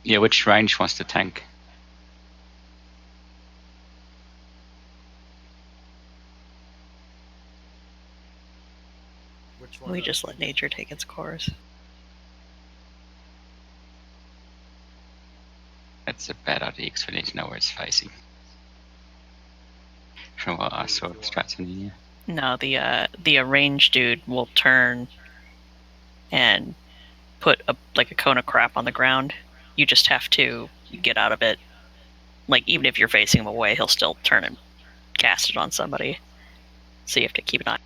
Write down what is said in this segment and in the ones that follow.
Yeah, which range wants the tank? Which one? We just let nature take its course. That's a bad idea because we need to know where it's facing. From what I saw of Stratton, yeah. No, the ranged dude will turn and put a cone of crap on the ground. You just have to get out of it. Like, even if you're facing him away, he'll still turn and cast it on somebody. So you have to keep an eye.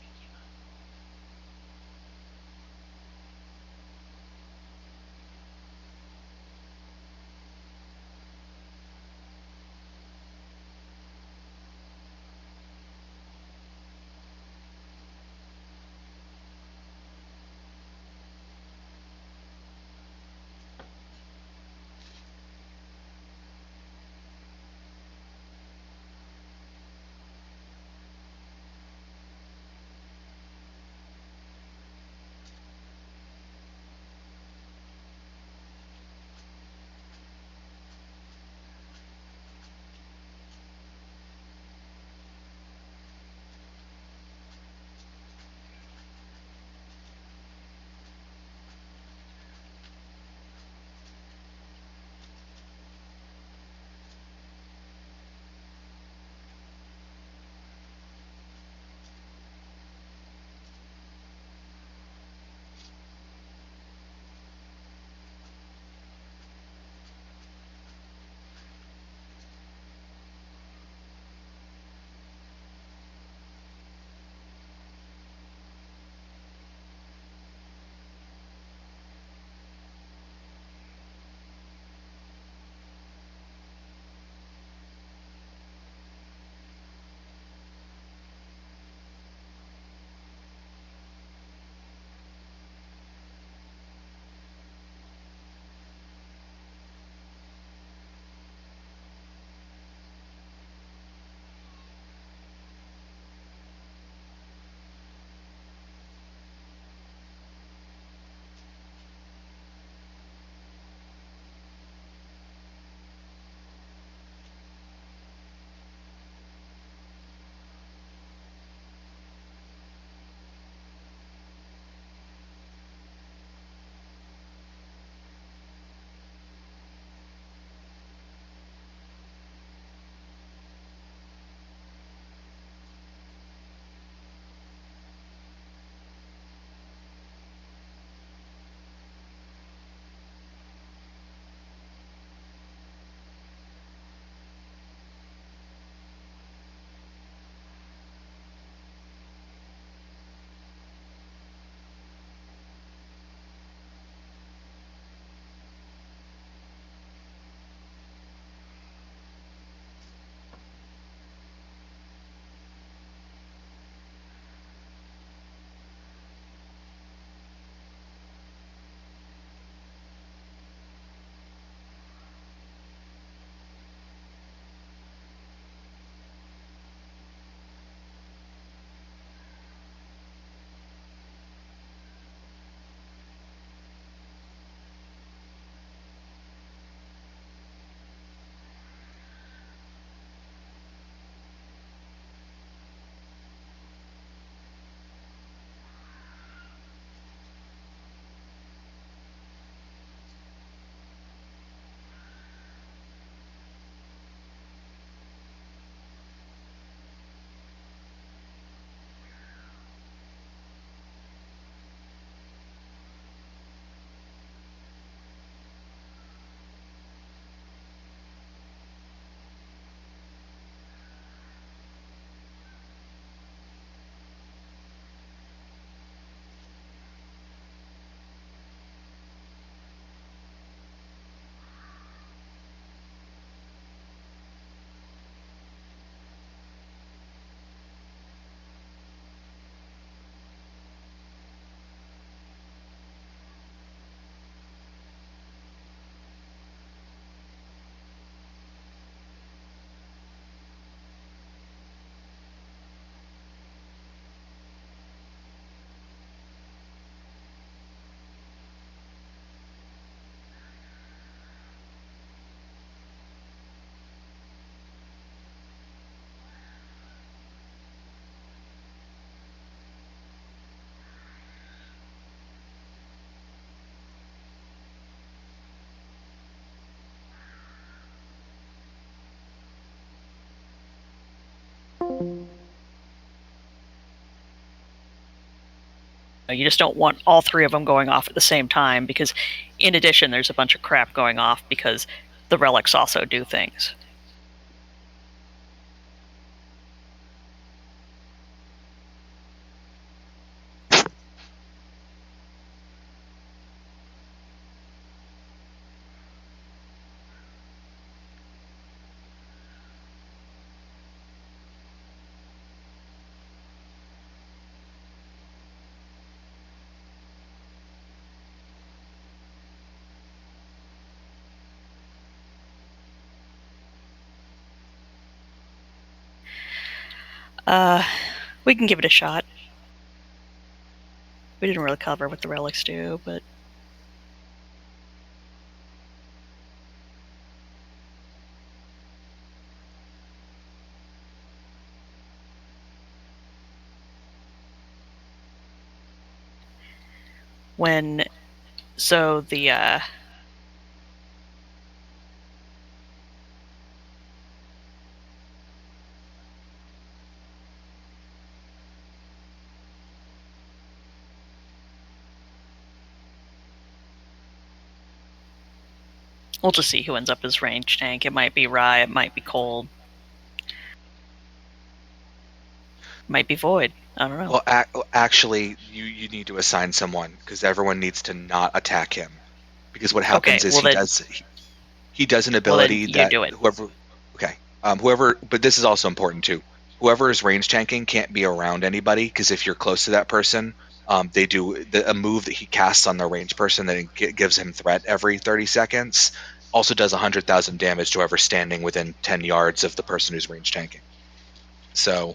You just don't want all three of them going off at the same time, because in addition, there's a bunch of crap going off because the relics also do things. We can give it a shot. We didn't really cover what the relics do, but when so the we'll just see who ends up as range tank. It might be Rye, it might be Cold, it might be Void. I don't know. Well, actually, you need to assign someone because everyone needs to not attack him. Because what happens Okay, is well then, he does an well then ability you that do it. whoever, but this is also important too. Whoever is range tanking can't be around anybody because if you're close to that person, they do a move that he casts on the range person that gives him threat every 30 seconds. Also does 100,000 damage to whoever's standing within 10 yards of the person who's range tanking. So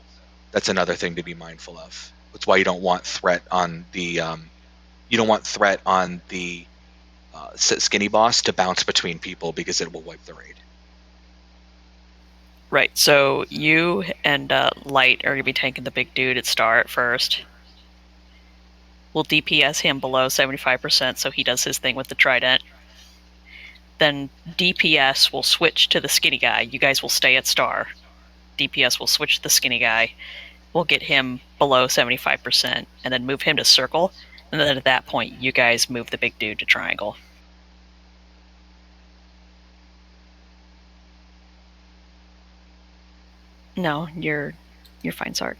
that's another thing to be mindful of. That's why you don't want threat on the skinny boss to bounce between people because it will wipe the raid. Right, so you and Light are going to be tanking the big dude at start first. We'll DPS him below 75% so he does his thing with the trident. Then DPS will switch to the skinny guy. You guys will stay at star. DPS will switch to the skinny guy. We'll get him below 75% and then move him to circle. And then at that point, you guys move the big dude to triangle. No, you're fine, Sark.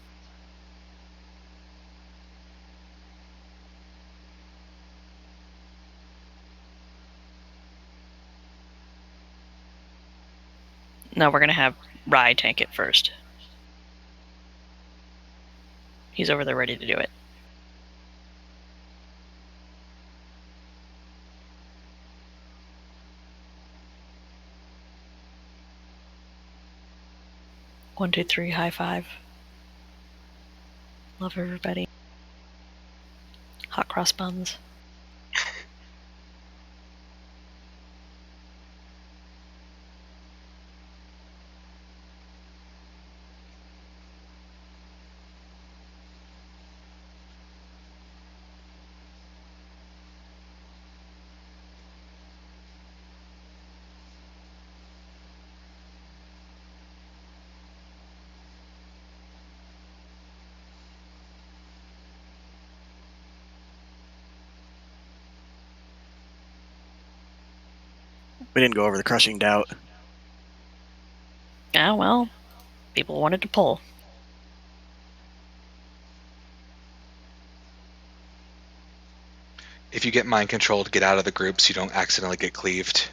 No, we're gonna have Rye tank it first. He's over there ready to do it. One, two, three, high five. Love everybody. Hot cross buns. We didn't go over the crushing doubt. Ah, well, people wanted to pull. If you get mind controlled, get out of the group so you don't accidentally get cleaved.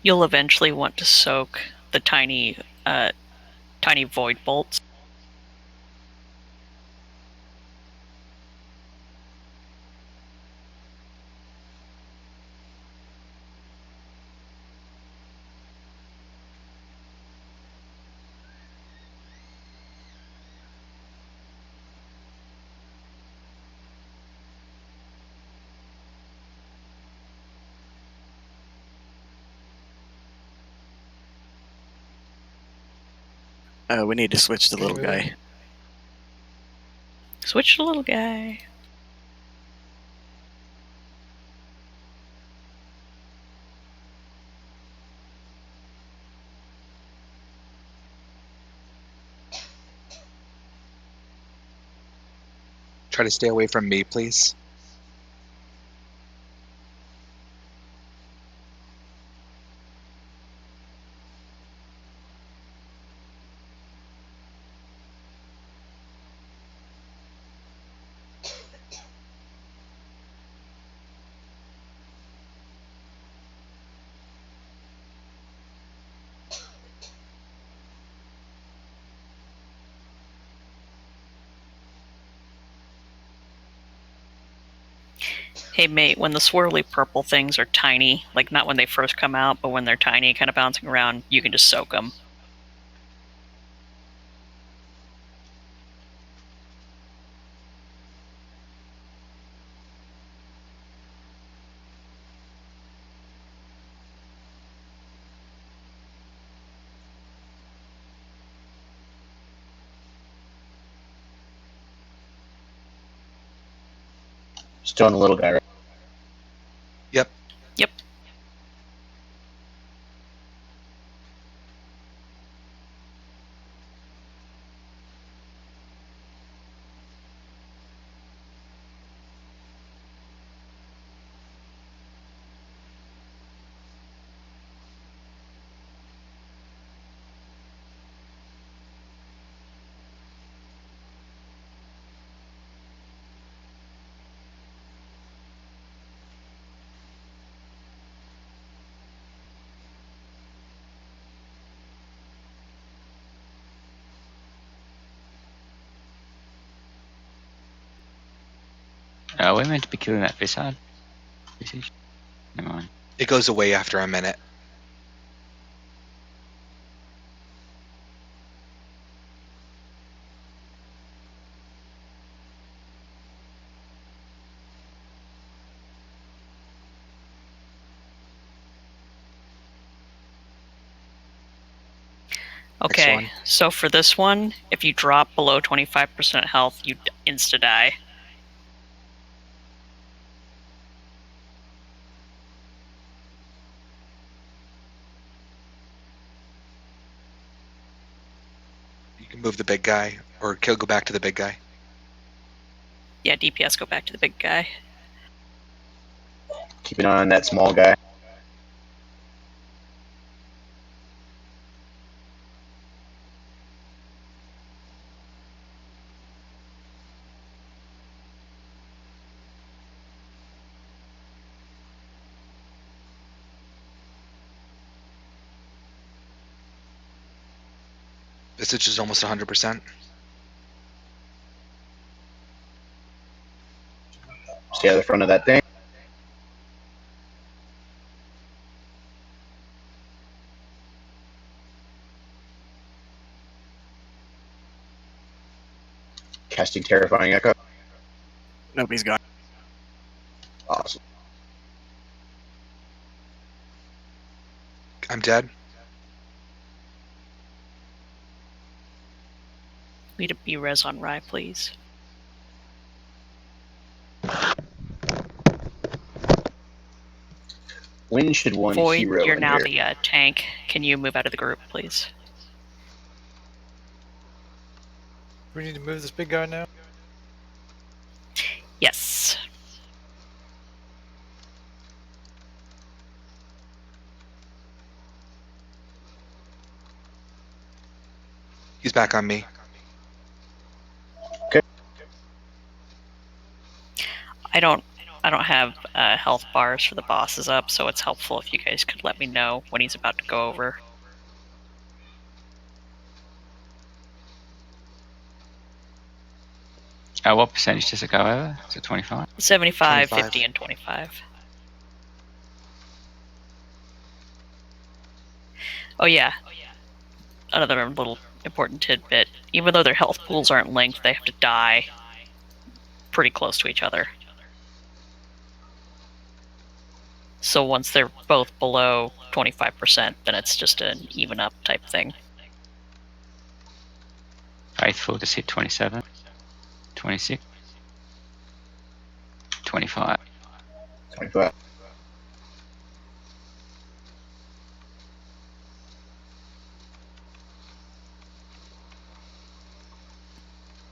You'll eventually want to soak the tiny void bolts. We need to switch the little guy. Switch to little guy. Try to stay away from me, please. Hey mate, when the swirly purple things are tiny, like not when they first come out, but when they're tiny, kind of bouncing around, you can just soak them. Still on the little guy, right? Yep. Yep. We're meant to be killing that Visage. Never mind. It goes away after a minute. Okay, so for this one, if you drop below 25% health, you insta-die. You can move the big guy, or go back to the big guy. Yeah, DPS go back to the big guy. Keep an eye on that small guy. Visage is almost 100%. Stay at the front of that thing. Casting Terrifying Echo. Nobody's got. Awesome. I'm dead. Need a B-res on Rye, please. When should one Void, hero you're now enter? the tank. Can you move out of the group, please? We need to move this big guy now. Yes. He's back on me. I don't have health bars for the bosses up, so it's helpful if you guys could let me know when he's about to go over. What percentage does it go over? Is it 25? 75, 25. 50, and 25. Oh yeah. Another little important tidbit. Even though their health pools aren't linked, they have to die pretty close to each other. So once they're both below 25%, then it's just an even up type thing. Faithful to hit 27. 26. 25. 25.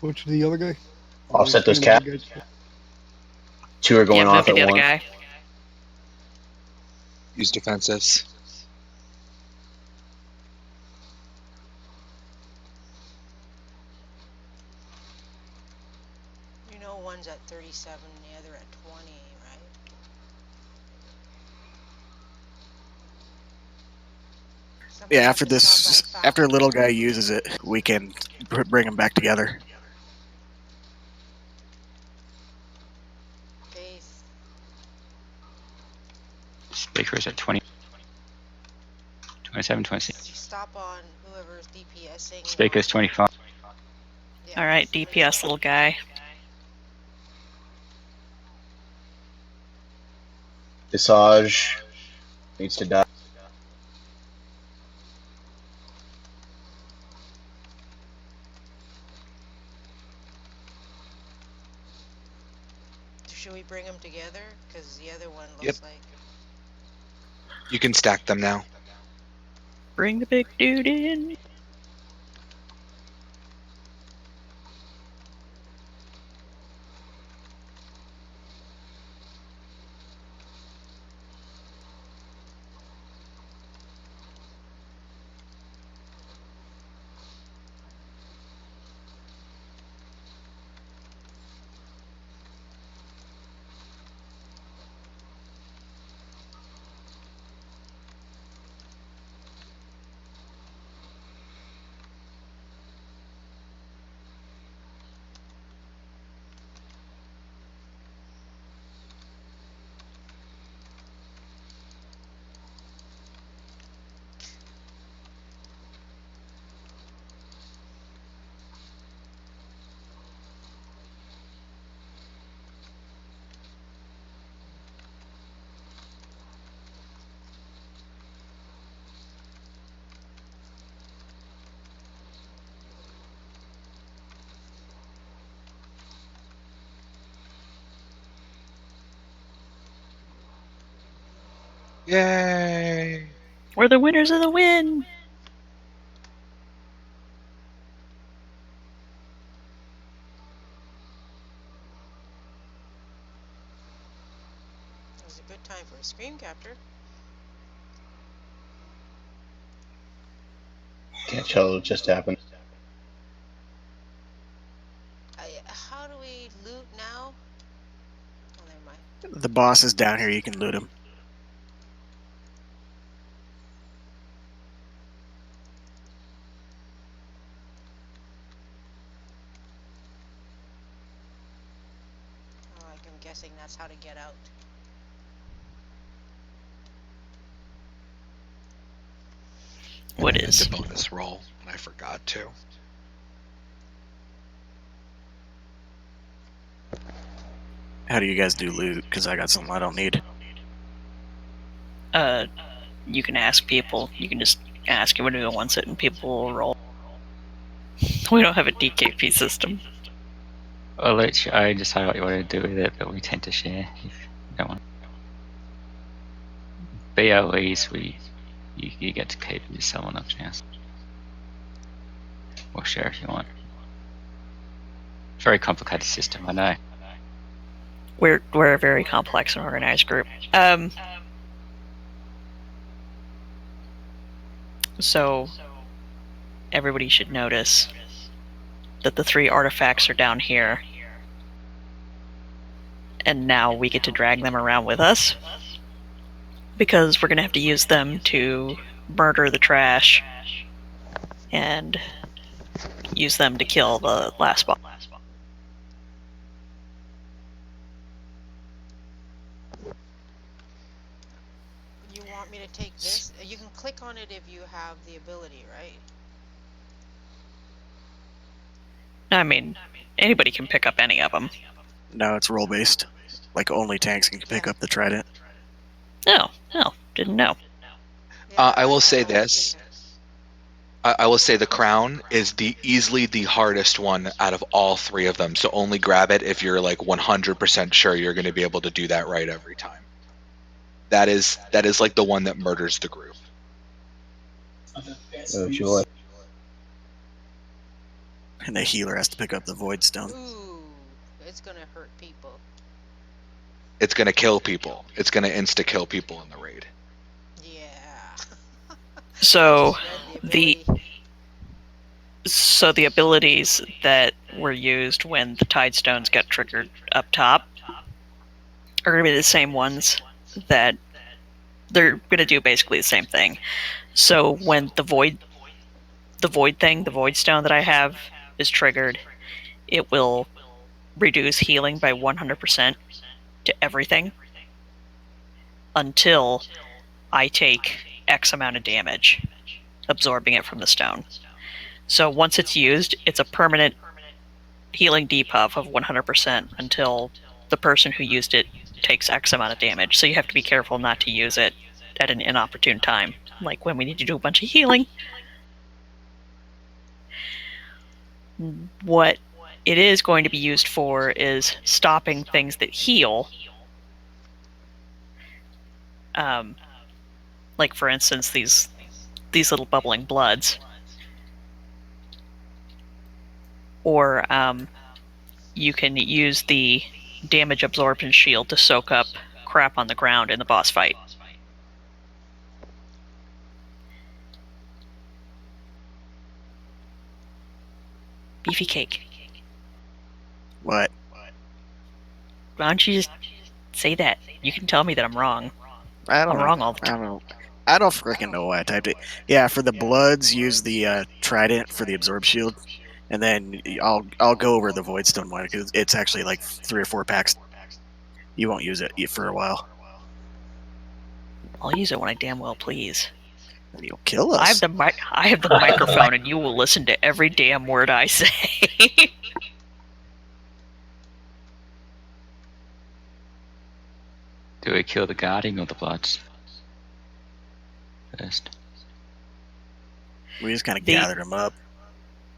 What's the other guy? Offset those One of cats. the guys. 2 are going Yeah, move off to at the other once. guy. Use defensives. You know one's at 37 and the other at 20, right? Somebody Yeah, have after to stop this, that after a falcon. little guy uses it, we can bring them back together. Faith. Speaker is at 20. 27, 26. You stop on whoever's DPSing. Speaker's 25. Yeah, All right, somebody DPS stop. little guy. Visage needs to die. Should we bring them together? Because the other one Yep. looks like... You can stack them now. Bring the big dude in. Yay! We're the winners of the win. It was a good time for a scream capture. Can't tell what just happened. How do we loot now? Oh, never mind. The boss is down here. You can loot him. Oh, I'm guessing that's how to get out. What I meant is? to bonus roll, and I forgot to. How do you guys do loot? Because I got something I don't need. You can ask people. You can just ask everybody who wants it, and people will roll. We don't have a DKP system. Well, I decide what you want to do with it, but we tend to share if you don't want. BLEs, you get to keep if someone else has. Or share if you want. Very complicated system, I know. We're a very complex and organized group. So everybody should notice that the 3 artifacts are down here, and now we get to drag them around with us because we're going to have to use them to murder the trash and use them to kill the last boss. You want me to take this? You can click on it if you have the ability, right? I mean, anybody can pick up any of them. No, it's roll based. Like only tanks can pick up the trident. No, didn't know. Yeah, I will say like this. it. I will say the crown is easily the hardest one out of all three of them. So only grab it if you're like 100% sure you're going to be able to do that right every time. That is like the one that murders the group. Joy. And the healer has to pick up the void stone. Ooh, it's gonna hurt people. It's going to kill people. It's going to insta kill people in the raid. Yeah. So Just read the ability. so the abilities that were used when the Tidestones got triggered up top are going to be the same ones that they're going to do basically the same thing. So when the void stone that I have is triggered, it will reduce healing by 100% to everything until I take X amount of damage, absorbing it from the stone. So once it's used, it's a permanent healing debuff of 100% until the person who used it takes X amount of damage. So you have to be careful not to use it at an inopportune time, like when we need to do a bunch of healing. What it is going to be used for is stopping things that heal. Like for instance, these little bubbling bloods. Or you can use the damage absorption shield to soak up crap on the ground in the boss fight. Beefy cake. What? Why don't you just say that? You can tell me that I'm wrong. I don't I'm know. wrong all the time. I don't freaking know why I typed it. Yeah, for the bloods, use the trident for the absorb shield, and then I'll go over the voidstone one because it's actually like 3 or 4 packs. You won't use it for a while. I'll use it when I damn well please. And you'll kill us. I have the microphone, and you will listen to every damn word I say. Do we kill the guarding or the bloods first? We just kind of gathered them up.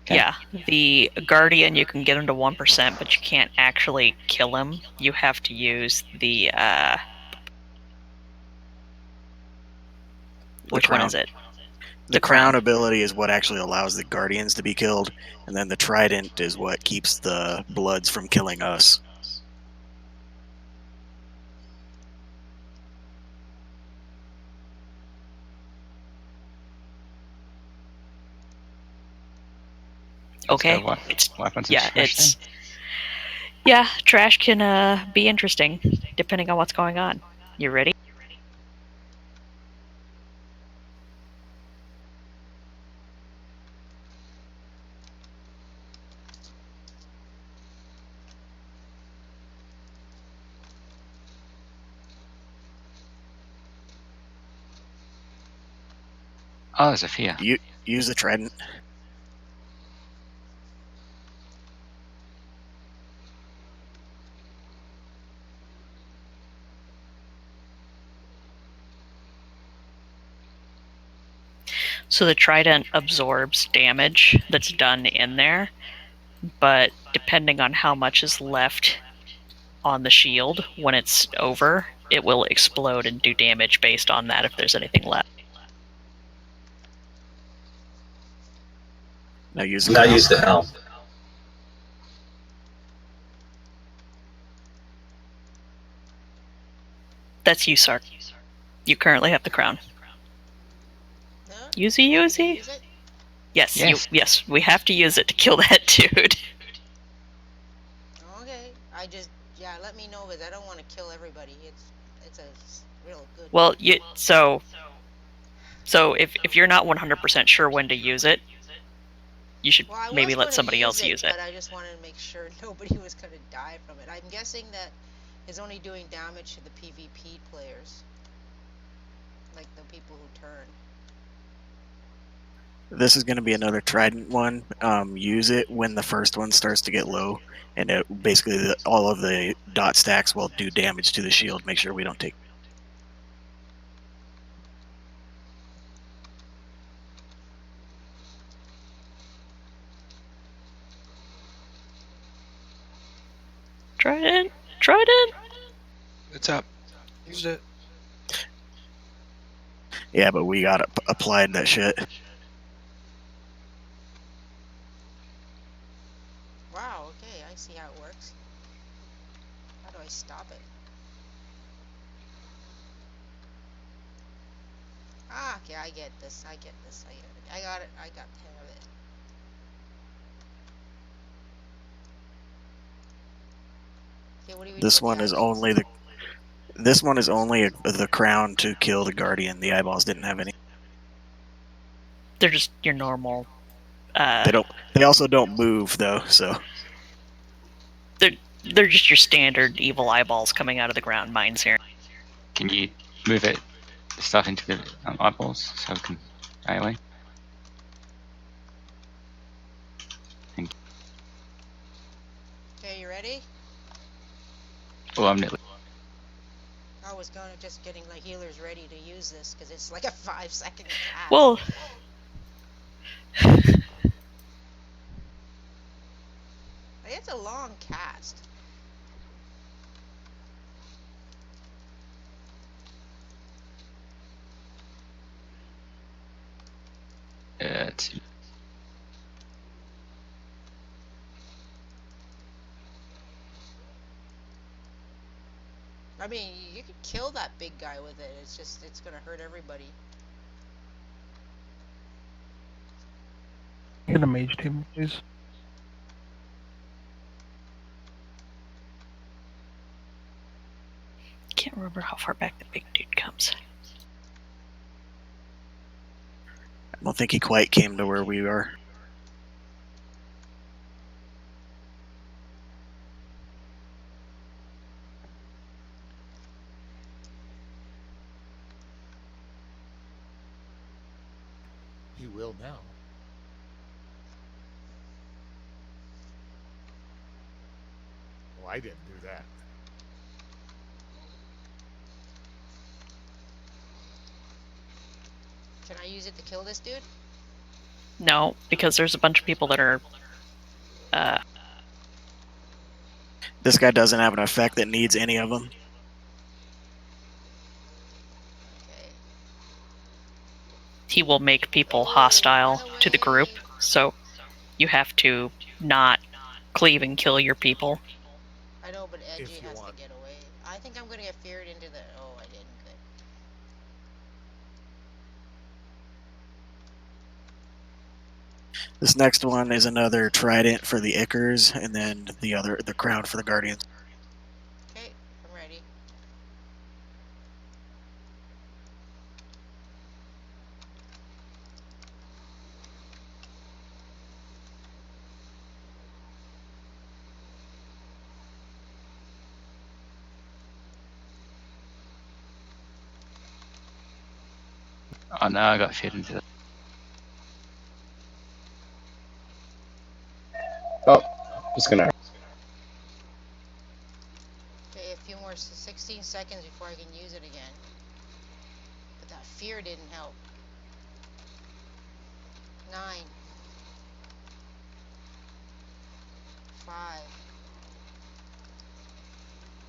Okay. Yeah, the Guardian, you can get him to 1%, but you can't actually kill him. You have to use the which one is it? The crown ability is what actually allows the guardians to be killed, and then the trident is what keeps the bloods from killing us. Okay. So what happens yeah, to trash it's then? yeah, trash can be interesting depending on what's going on. You ready? Oh, there's a fear. You use the trident. So the trident absorbs damage that's done in there, but depending on how much is left on the shield when it's over, it will explode and do damage based on that if there's anything left. Now use the helm. That's you, Sark. You currently have the crown. No? Use Want me to it? use it? Yes, Yes. yes, we have to use it to kill that dude. Okay. Yeah, let me know because I don't want to kill everybody. It's a real good. Well, so if you're not 100% sure when to use it, you should Well, I was maybe let gonna somebody else use it. But I just wanted to make sure nobody was gonna die from it. I'm guessing that it's only doing damage to the PvP players, like the people who turn. This is going to be another trident one. Use it when the first one starts to get low, and basically all of the dot stacks will do damage to the shield. Make sure we don't take. Trident. It's up. Used it. Yeah, but we got applied that shit. Wow, okay, I see how it works. How do I stop it? Ah, okay, I get this. I get this. I get it. I got it. I got the hang of it. Okay, what do we do This with one the is eyeballs? only the. This one is only the crown to kill the guardian. The eyeballs didn't have any. They're just your normal. They don't. They also don't move though. So They're just your standard evil eyeballs coming out of the ground. Mines here. Can you move it, stuff into the eyeballs so we can right away? Thank you. Okay, you ready? Oh, I'm nearly. I was gonna just getting like healers ready to use this because it's like a 5-second cast. Well, Like, it's a long cast. It's, I mean, you could kill that big guy with it. It's just, it's gonna hurt everybody. Get a mage table, please. can't remember how far back the big dude comes. I don't think he quite came to where we are. He will now. Well, I didn't do that. Can I use it to kill this dude? No, because there's a bunch of people that are. This guy doesn't have an effect that needs any of them. Okay. He will make people Oh, hostile run to the group, away. so you have to not cleave and kill your people. I know, but Edgy If you has want. to get away. I think I'm gonna get feared into the. Oh, I didn't. Good. This next one is another trident for the Ickers, and then the crown for the guardians. Okay, I'm ready. oh no, I got feared into that. Oh, just gonna. Okay, a few more 16 seconds before I can use it again. But that fear didn't help. 9. 5.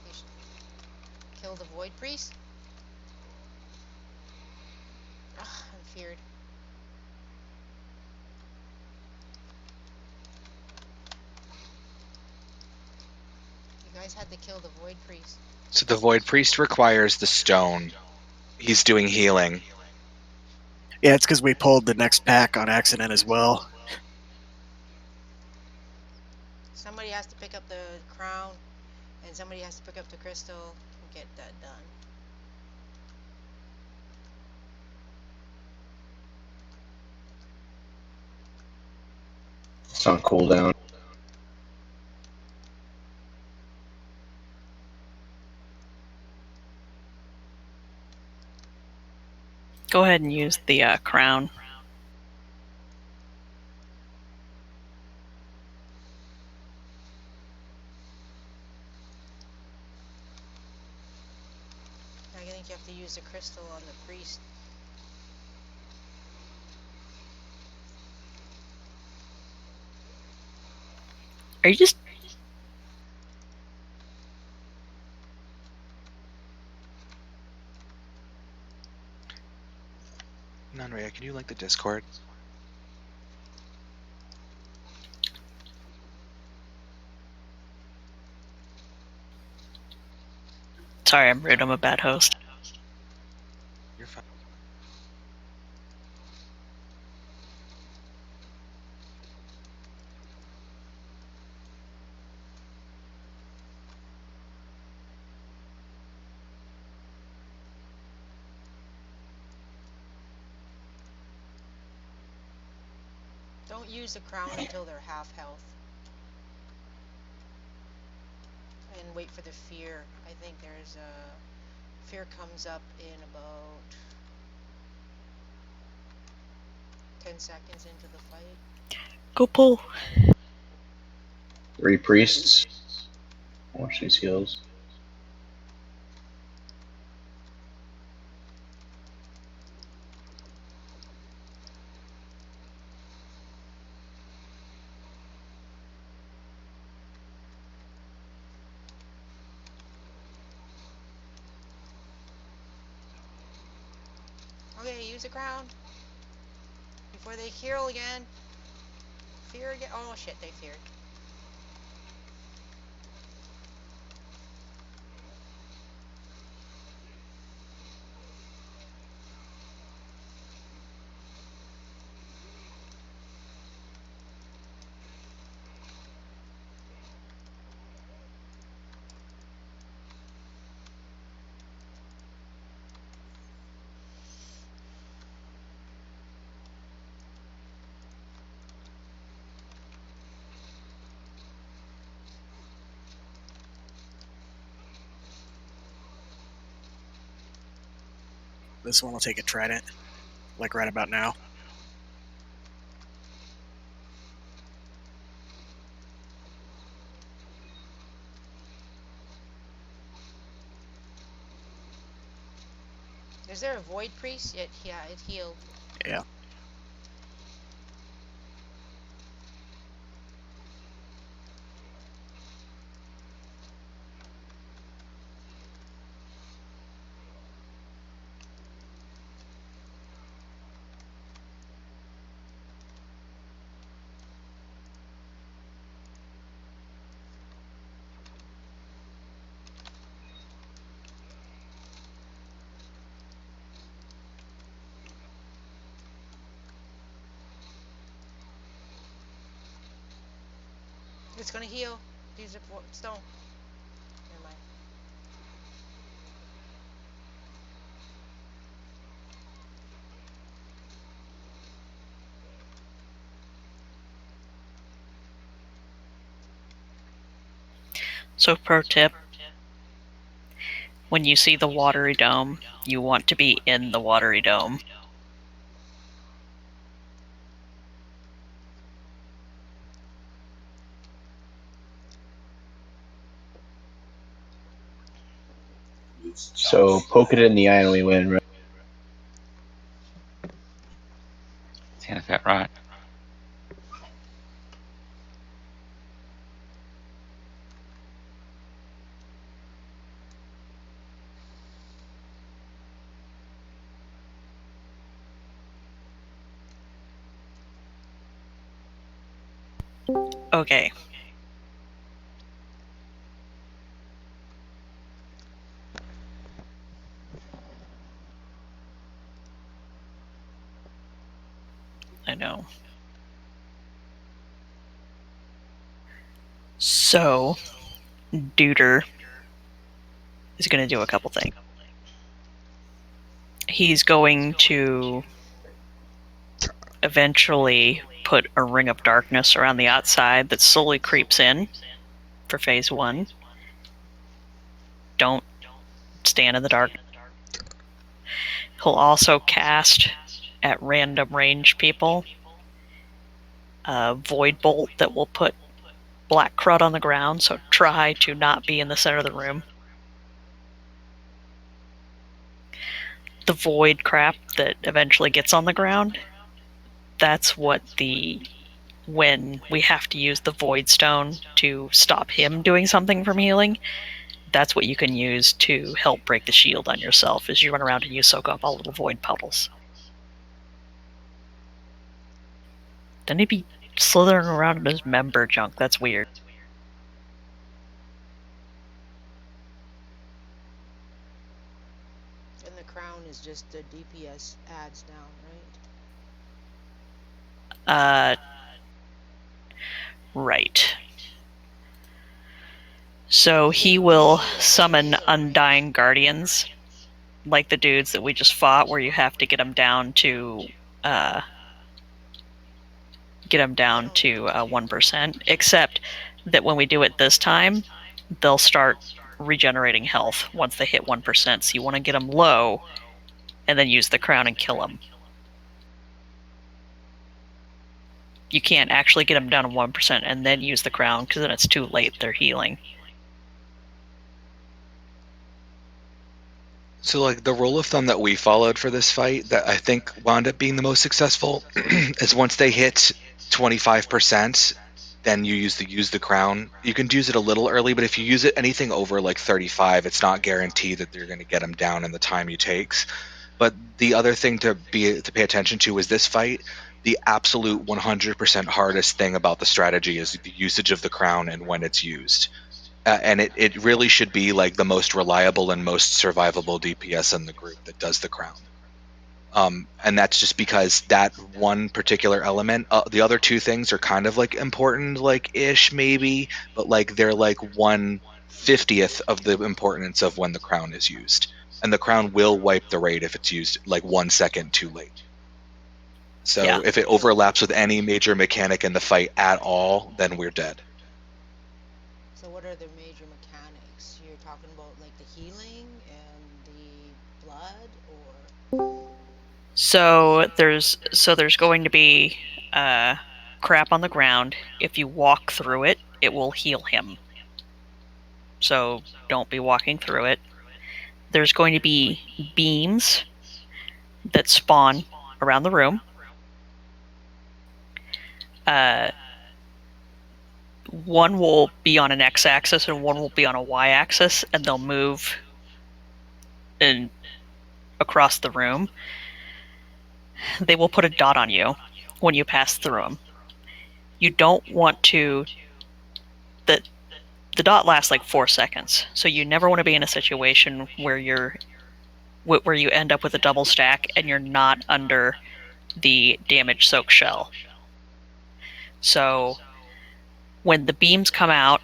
You should kill the Void Priest. Ugh, I'm feared. You guys had to kill the Void Priest. So the Void Priest requires the stone. He's doing healing. Yeah, it's because we pulled the next pack on accident as well. Somebody has to pick up the crown, and somebody has to pick up the crystal and get that done. It's on cooldown. Go ahead and use the crown. I think you have to use the crystal on the priest. Are you just Nanria, can you link the Discord? Sorry, I'm rude. I'm a bad host. You're fine. Don't use the crown until they're half health. And wait for the fear. I think there's a... Fear comes up in about 10 seconds into the fight. Go pull. 3 priests. Watch these heals. Okay, use the crown. Before they heal again. Fear again. Oh shit, they feared. This one will take a trident, like right about now. Is there a void priest? Yeah, it healed. Yeah. It's gonna heal. Use the stone. Never mind. So, pro tip. When you see the watery dome, you want to be in the watery dome. So poke it in the eye and we win, right? Sounds about right. Okay. I know. So, Duder is going to do a couple things. He's going to eventually put a ring of darkness around the outside that slowly creeps in for phase 1. Don't stand in the dark. He'll also cast at random range people a void bolt that will put black crud on the ground, so try to not be in the center of the room. The void crap that eventually gets on the ground, that's what when we have to use the void stone to stop him doing something from healing, that's what you can use to help break the shield on yourself, is you run around and you soak up all little void puddles. Then he'd be slithering around in his member junk. That's weird. And the crown is just the DPS adds down, right? Right. So he will summon Undying Guardians, like the dudes that we just fought, where you have to get them down to 1%. Except that when we do it this time, they'll start regenerating health once they hit 1%. So you want to get them low, and then use the crown and kill them. You can't actually get them down to 1% and then use the crown, because then it's too late. They're healing. So, like, the rule of thumb that we followed for this fight that I think wound up being the most successful is once they hit 25%, then you use the crown. You can use it a little early, but if you use it anything over like 35, it's not guaranteed that you're going to get them down in the time you takes. But the other thing to pay attention to is this fight. The absolute 100% hardest thing about the strategy is the usage of the crown and when it's used. And it really should be like the most reliable and most survivable DPS in the group that does the crown. And that's just because that one particular element, the other two things are kind of like important, like ish maybe, but like they're like 1/50th of the importance of when the crown is used. And the crown will wipe the raid if it's used like 1 second too late. So Yeah. if it overlaps with any major mechanic in the fight at all, then we're dead. So what are the major mechanics? You're talking about like the healing and the blood, or So there's going to be crap on the ground. If you walk through it, it will heal him. So don't be walking through it. There's going to be beams that spawn around the room. One will be on an x-axis and one will be on a y-axis, and they'll move across the room. They will put a dot on you when you pass through them. You don't want to... The dot lasts like 4 seconds, so you never want to be in a situation where you end up with a double stack and you're not under the damage soak shell. So when the beams come out,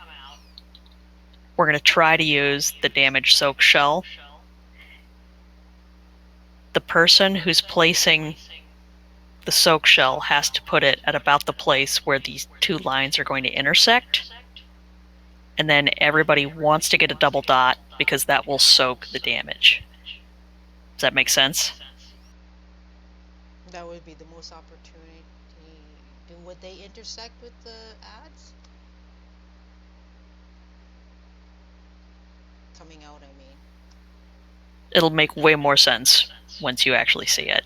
we're going to try to use the damage soak shell. The person who's placing the soak shell has to put it at about the place where these two lines are going to intersect. And then everybody wants to get a double dot because that will soak the damage. Does that make sense? that would be the most opportunity? Would they intersect with the ads? Coming out, I mean. It'll make way more sense once you actually see it.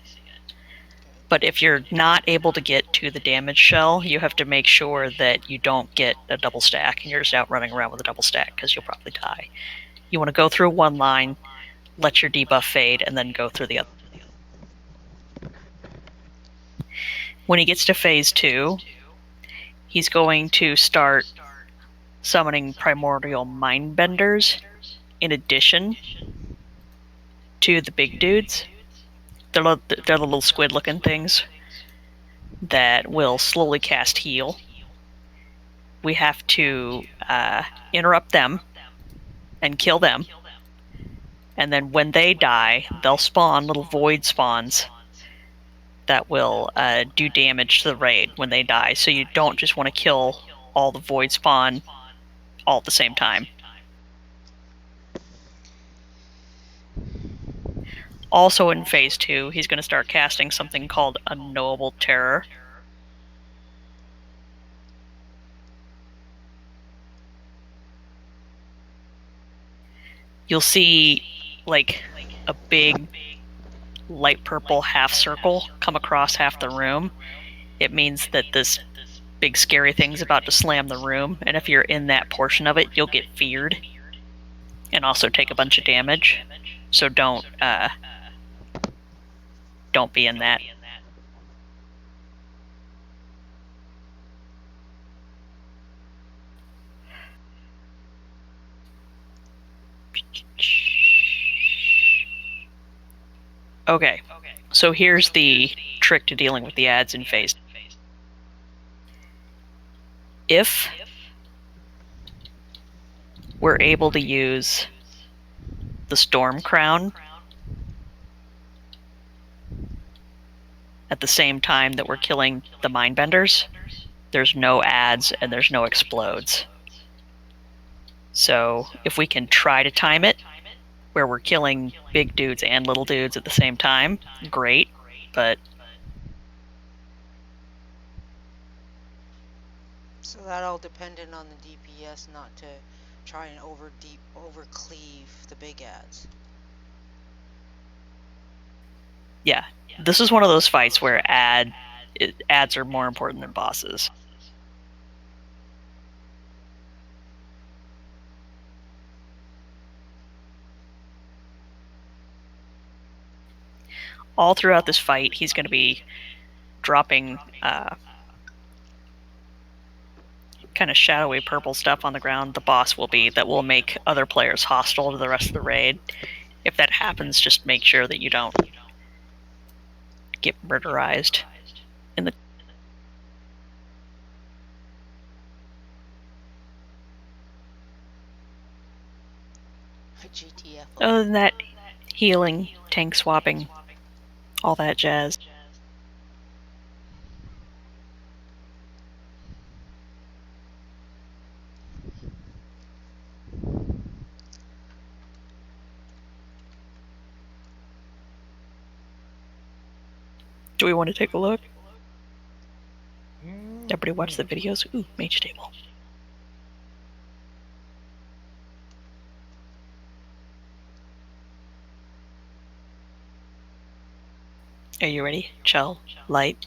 But if you're not able to get to the damage shell, you have to make sure that you don't get a double stack and you're just out running around with a double stack, because you'll probably die. You want to go through one line, let your debuff fade, and then go through the other. When he gets to phase 2, he's going to start summoning primordial mindbenders in addition to the big dudes. They're the little squid-looking things that will slowly cast heal. We have to interrupt them and kill them. And then when they die, they'll spawn little void spawns that will do damage to the raid when they die. So you don't just want to kill all the void spawn all at the same time. Also in phase 2, he's going to start casting something called Unknowable Terror. You'll see like a big light purple half circle come across half the room. It means that this big scary thing's about to slam the room, and if you're in that portion of it, you'll get feared and also take a bunch of damage. So don't be in that. Okay, so here's the trick to dealing with the ads in phase. If we're able to use the Storm Crown at the same time that we're killing the Mindbenders, there's no ads and there's no explodes. So if we can try to time it where we're killing big dudes and little dudes at the same time, great, but... So that all depended on the DPS not to try and over cleave the big ads. Yeah, this is one of those fights where ads are more important than bosses. All throughout this fight, he's going to be dropping kind of shadowy purple stuff on the ground. The boss will be that will make other players hostile to the rest of the raid. If that happens, just make sure that you don't get murderized in the... GTF. Other than that, healing, tank swapping, all that jazz. Do we want to take a look? Everybody watch the videos. Ooh, mage table. Are you ready? Chell, light.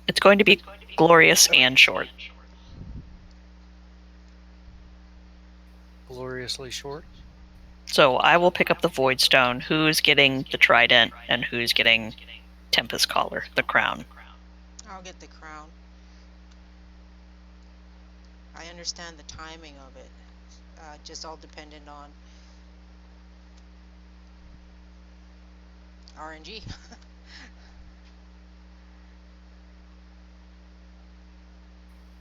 It's going to be glorious and short. Gloriously short. So I will pick up the Void Stone. Who's getting the Trident and who's getting Tempest Collar, the crown? I'll get the crown. I understand the timing of it. Just all dependent on RNG.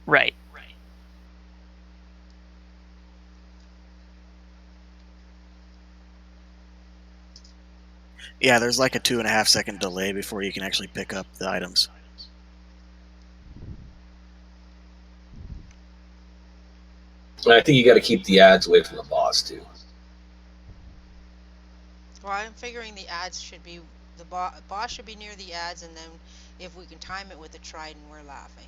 Right. Yeah, there's like a 2.5 second delay before you can actually pick up the items. And I think you got to keep the ads away from the boss too. Well, I'm figuring the ads should be, the boss should be near the ads, and then if we can time it with the Trident, we're laughing.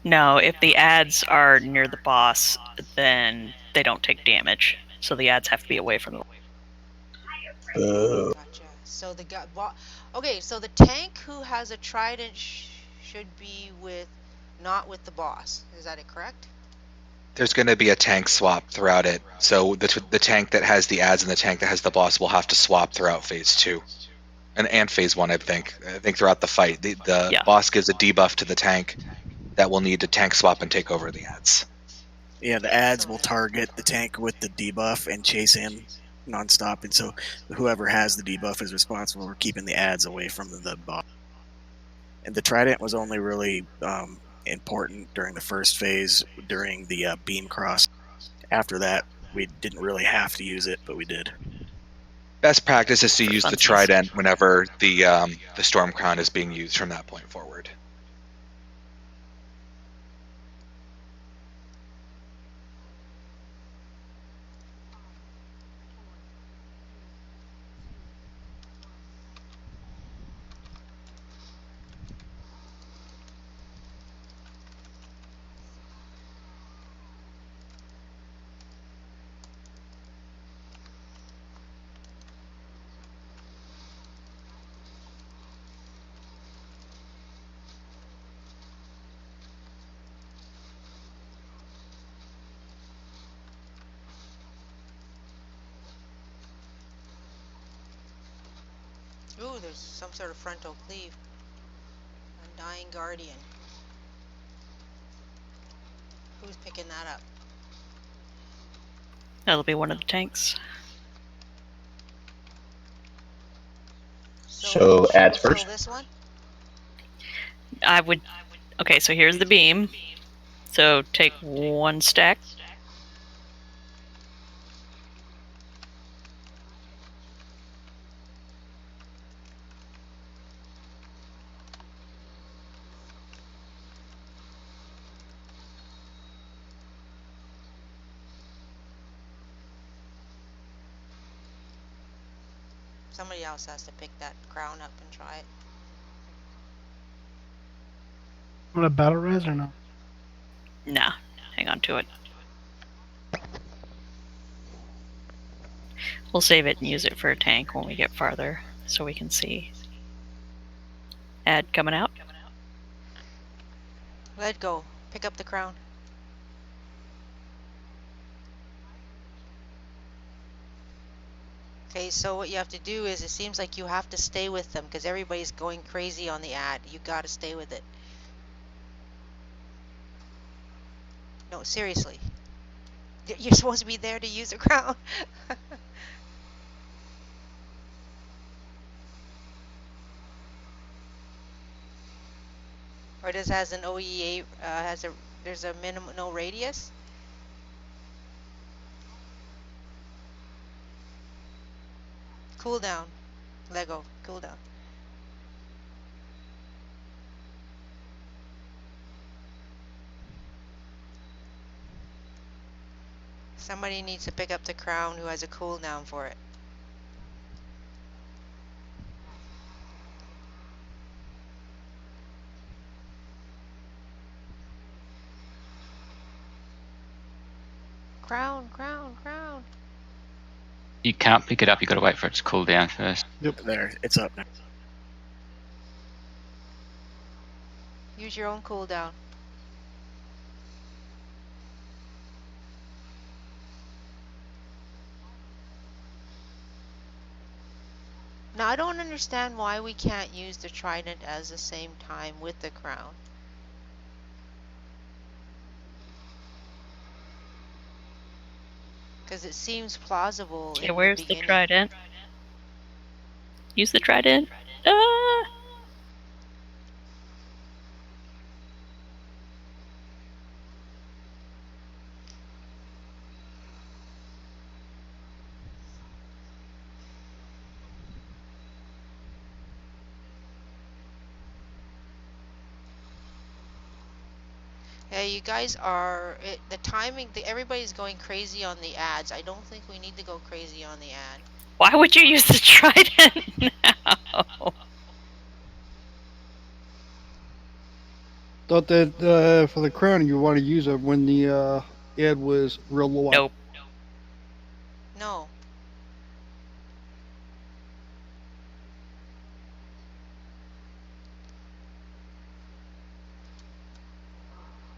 No, if the ads are near the boss, then they don't take damage. So the ads have to be away from them. Gotcha. So the okay, so the tank who has a Trident should be with, not with the boss. Is that correct? There's going to be a tank swap throughout it. So the tank that has the ads and the tank that has the boss will have to swap throughout phase 2. And phase 1, I think. I think throughout the fight. The Yeah. boss gives a debuff to the tank that will need to tank swap and take over the ads. Yeah, the ads will target the tank with the debuff and chase him nonstop, and so whoever has the debuff is responsible for keeping the ads away from the boss. And the Trident was only really important during the first phase, during the beam cross. After that, we didn't really have to use it, but we did. Best practice is to For use the funsies. Trident whenever the Storm Crown is being used from that point forward. Ooh, there's some sort of frontal cleave. Undying Guardian. Who's picking that up? That'll be one of the tanks. So should ads we kill first? this one? I would. Okay, so here's the beam. So take 1 stack. Somebody else has to pick that crown up and try it. Want a battle res or no? Nah, hang on to it. We'll save it and use it for a tank when we get farther, so we can see. Ad coming out. Let go. Pick up the crown. Okay, so what you have to do is, it seems like you have to stay with them because everybody's going crazy on the ad. You gotta stay with it. No, seriously. You're supposed to be there to use a crown. Or this has an OEA, there's a minimum, no radius? Cooldown. Lego, cooldown. Somebody needs to pick up the crown who has a cooldown for it. Crown, crown, crown. You can't pick it up, you gotta wait for it to cool down first. There, it's up now. Use your own cooldown. Now, I don't understand why we can't use the trident as the same time with the crown. Because it seems plausible Okay, in where's the the beginning. trident? Use the trident. Ah! Hey, you guys are, the timing, everybody's going crazy on the ads. I don't think we need to go crazy on the ad. Why would you use the trident now? Thought that for the crown you want to use it when the ad was real low. Nope. No.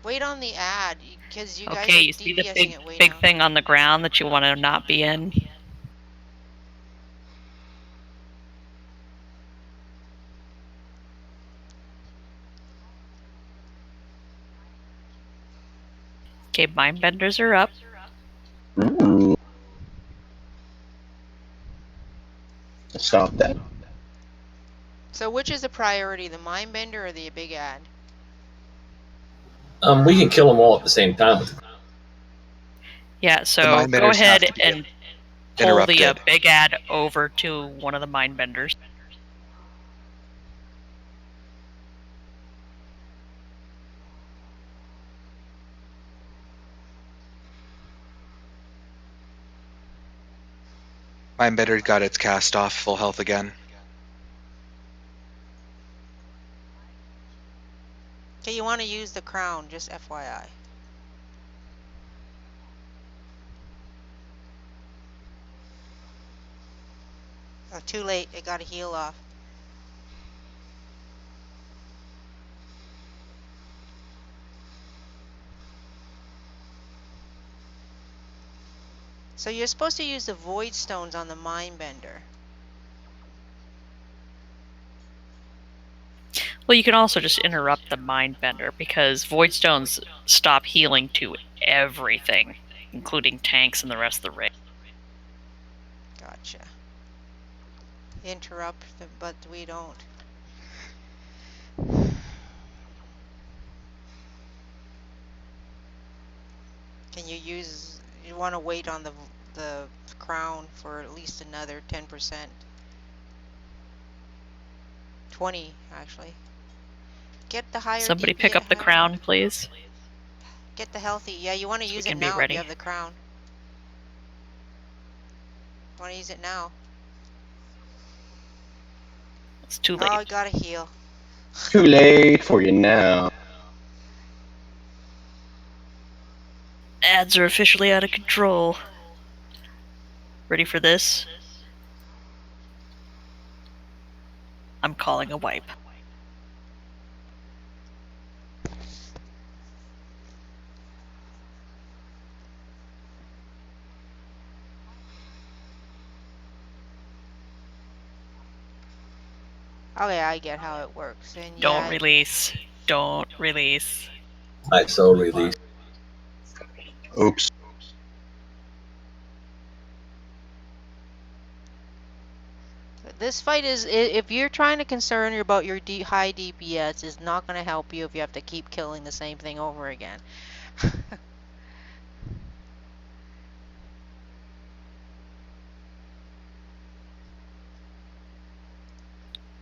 Wait on the ad, because you guys Okay, are you see the DPSing it way big now. thing on the ground that you want to not be in? Okay, mind benders are up. Ooh. Stop that. So which is the priority, the mindbender or the big ad? We can kill them all at the same time. Yeah, so mind go benders have ahead to be and pull the interrupted. big ad over to one of the mind benders. Mindbender got its cast off full health again. Okay, you want to use the crown, just FYI. Oh, too late, it got a heal off. So you're supposed to use the void stones on the mindbender. Well, you can also just interrupt the mind bender because void stones stop healing to everything, including tanks and the rest of the ring. Gotcha. Interrupt them, but we don't. Can you use? You want to wait on the crown for at least another 10%. 20 actually. Get the higher Somebody DPS. pick up the crown, please. Get the healthy. Yeah, you want to So we use can it be now if ready. you have the crown. Want to use it now? It's too Oh, late. I gotta heal. Too late for you now. Ads are officially out of control. Ready for this? I'm calling a wipe. Okay, I get how it works. And Don't yeah, release. Don't release. I so release. Oops. this fight is, if you're trying to concern about your high DPS, is not going to help you if you have to keep killing the same thing over again.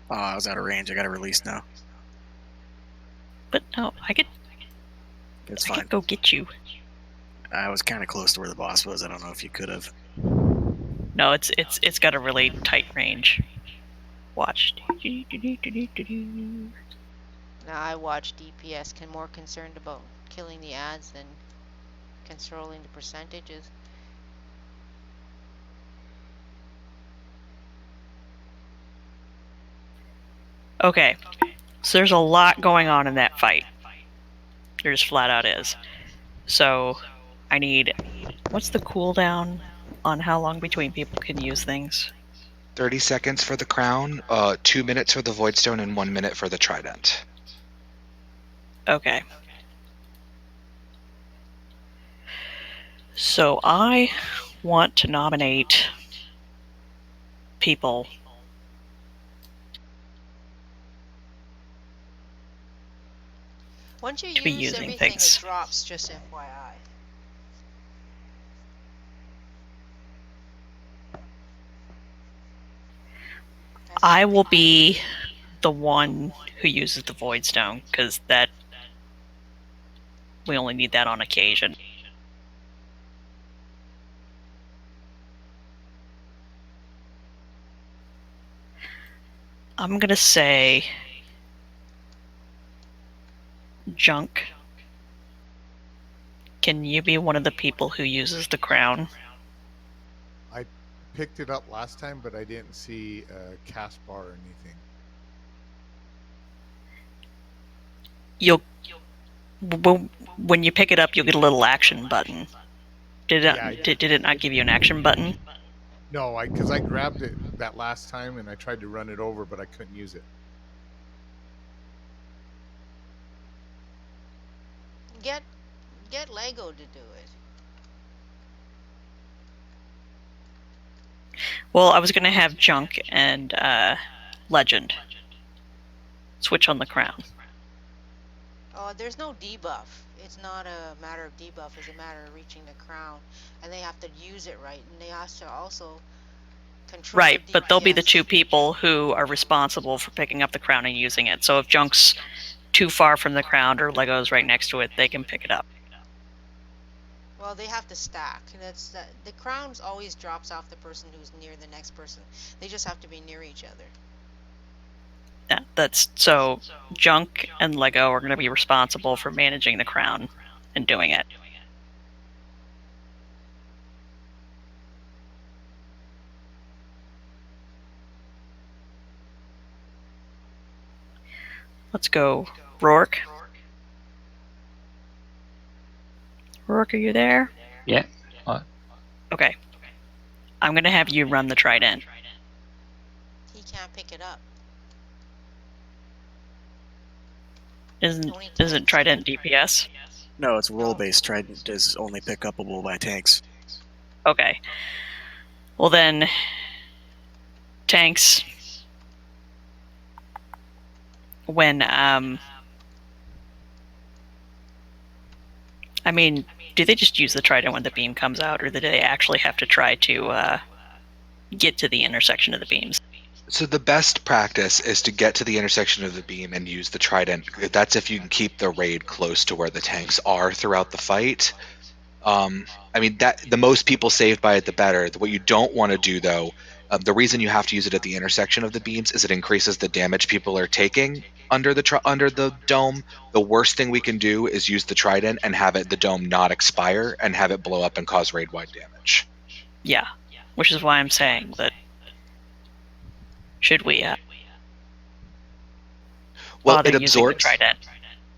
Oh, I was out of range. I got to release now. But no, I could It's fine. go get you. I was kind of close to where the boss was. I don't know if you could have. No, it's got a really tight range. Watch. Now I watch DPS, more concerned about killing the ads than controlling the percentages. Okay, so there's a lot going on in that fight. There just flat out is. So I need. What's the cooldown on how long between people can use things? 30 seconds for the crown, 2 minutes for the voidstone, and 1 minute for the trident. Okay. So I want to nominate people. Once you To be use using everything, things. it drops, just FYI. I will be the one who uses the void stone because that we only need that on occasion. I'm gonna say Junk. Can you be one of the people who uses the crown? I picked it up last time, but I didn't see a cast bar or anything. When you pick it up, you'll get a little action button. Did it not give you an action button? No, because I grabbed it that last time and I tried to run it over, but I couldn't use it. Get Lego to do it. Well, I was gonna have Junk and Legend switch on the crown. Oh, there's no debuff. It's not a matter of debuff. It's a matter of reaching the crown, and they have to use it right, and they have to also control. Right, but they'll be the two people who are responsible for picking up the crown and using it. So if Junk's too far from the crown or Lego's right next to it, they can pick it up. Well, they have to stack. The crown always drops off the person who's near the next person. They just have to be near each other. Yeah, that's so. Junk and Lego are going to be responsible for managing the crown and doing it. Let's go, Rourke. Rourke, are you there? Yeah. What? Okay. I'm going to have you run the trident. He can't pick it up. Isn't Trident DPS? No, it's roll-based. Trident is only pick upable by tanks. Okay. Well then, tanks. When I mean, do they just use the Trident when the beam comes out, or do they actually have to try to get to the intersection of the beams? So the best practice is to get to the intersection of the beam and use the trident. That's if you can keep the raid close to where the tanks are throughout the fight. I mean, that the most people saved by it, the better. What you don't want to do, though, the reason you have to use it at the intersection of the beams is it increases the damage people are taking under the dome. The worst thing we can do is use the trident and have the dome not expire and have it blow up and cause raid wide damage. Yeah, which is why I'm saying that should we Well, bother using the Trident?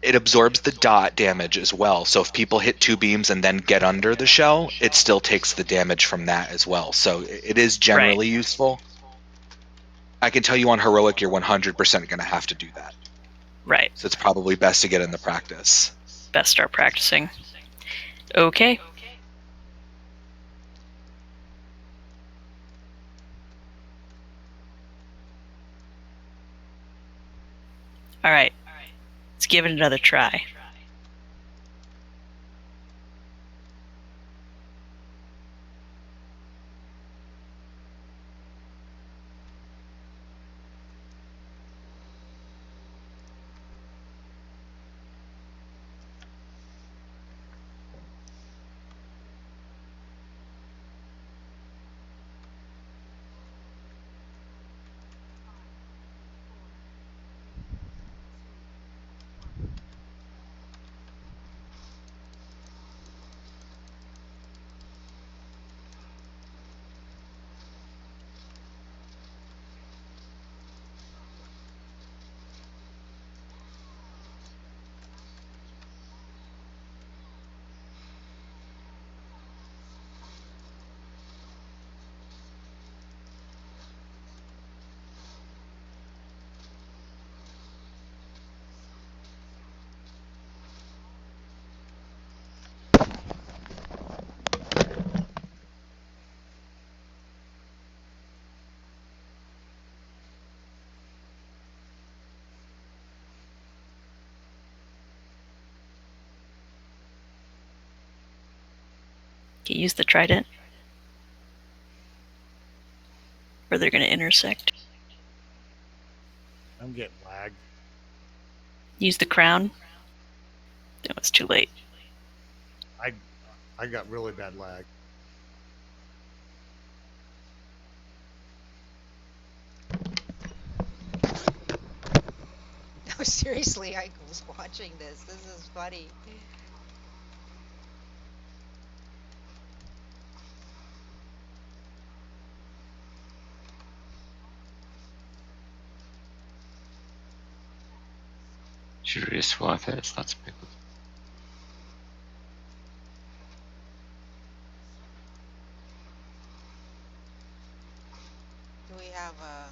It absorbs the dot damage as well. So if people hit 2 beams and then get under the shell, it still takes the damage from that as well. So it is generally useful. I can tell you on heroic, you're 100% going to have to do that. Right. So it's probably best to get in the practice. Best start practicing. Okay. All right. Let's give it another try. Okay, use the Trident. Or they're going to intersect. I'm getting lagged. Use the crown. No, it's too late. I got really bad lag. No, seriously, I was watching this. This is funny. Should we just swipe it? It's not so big. Do we have a...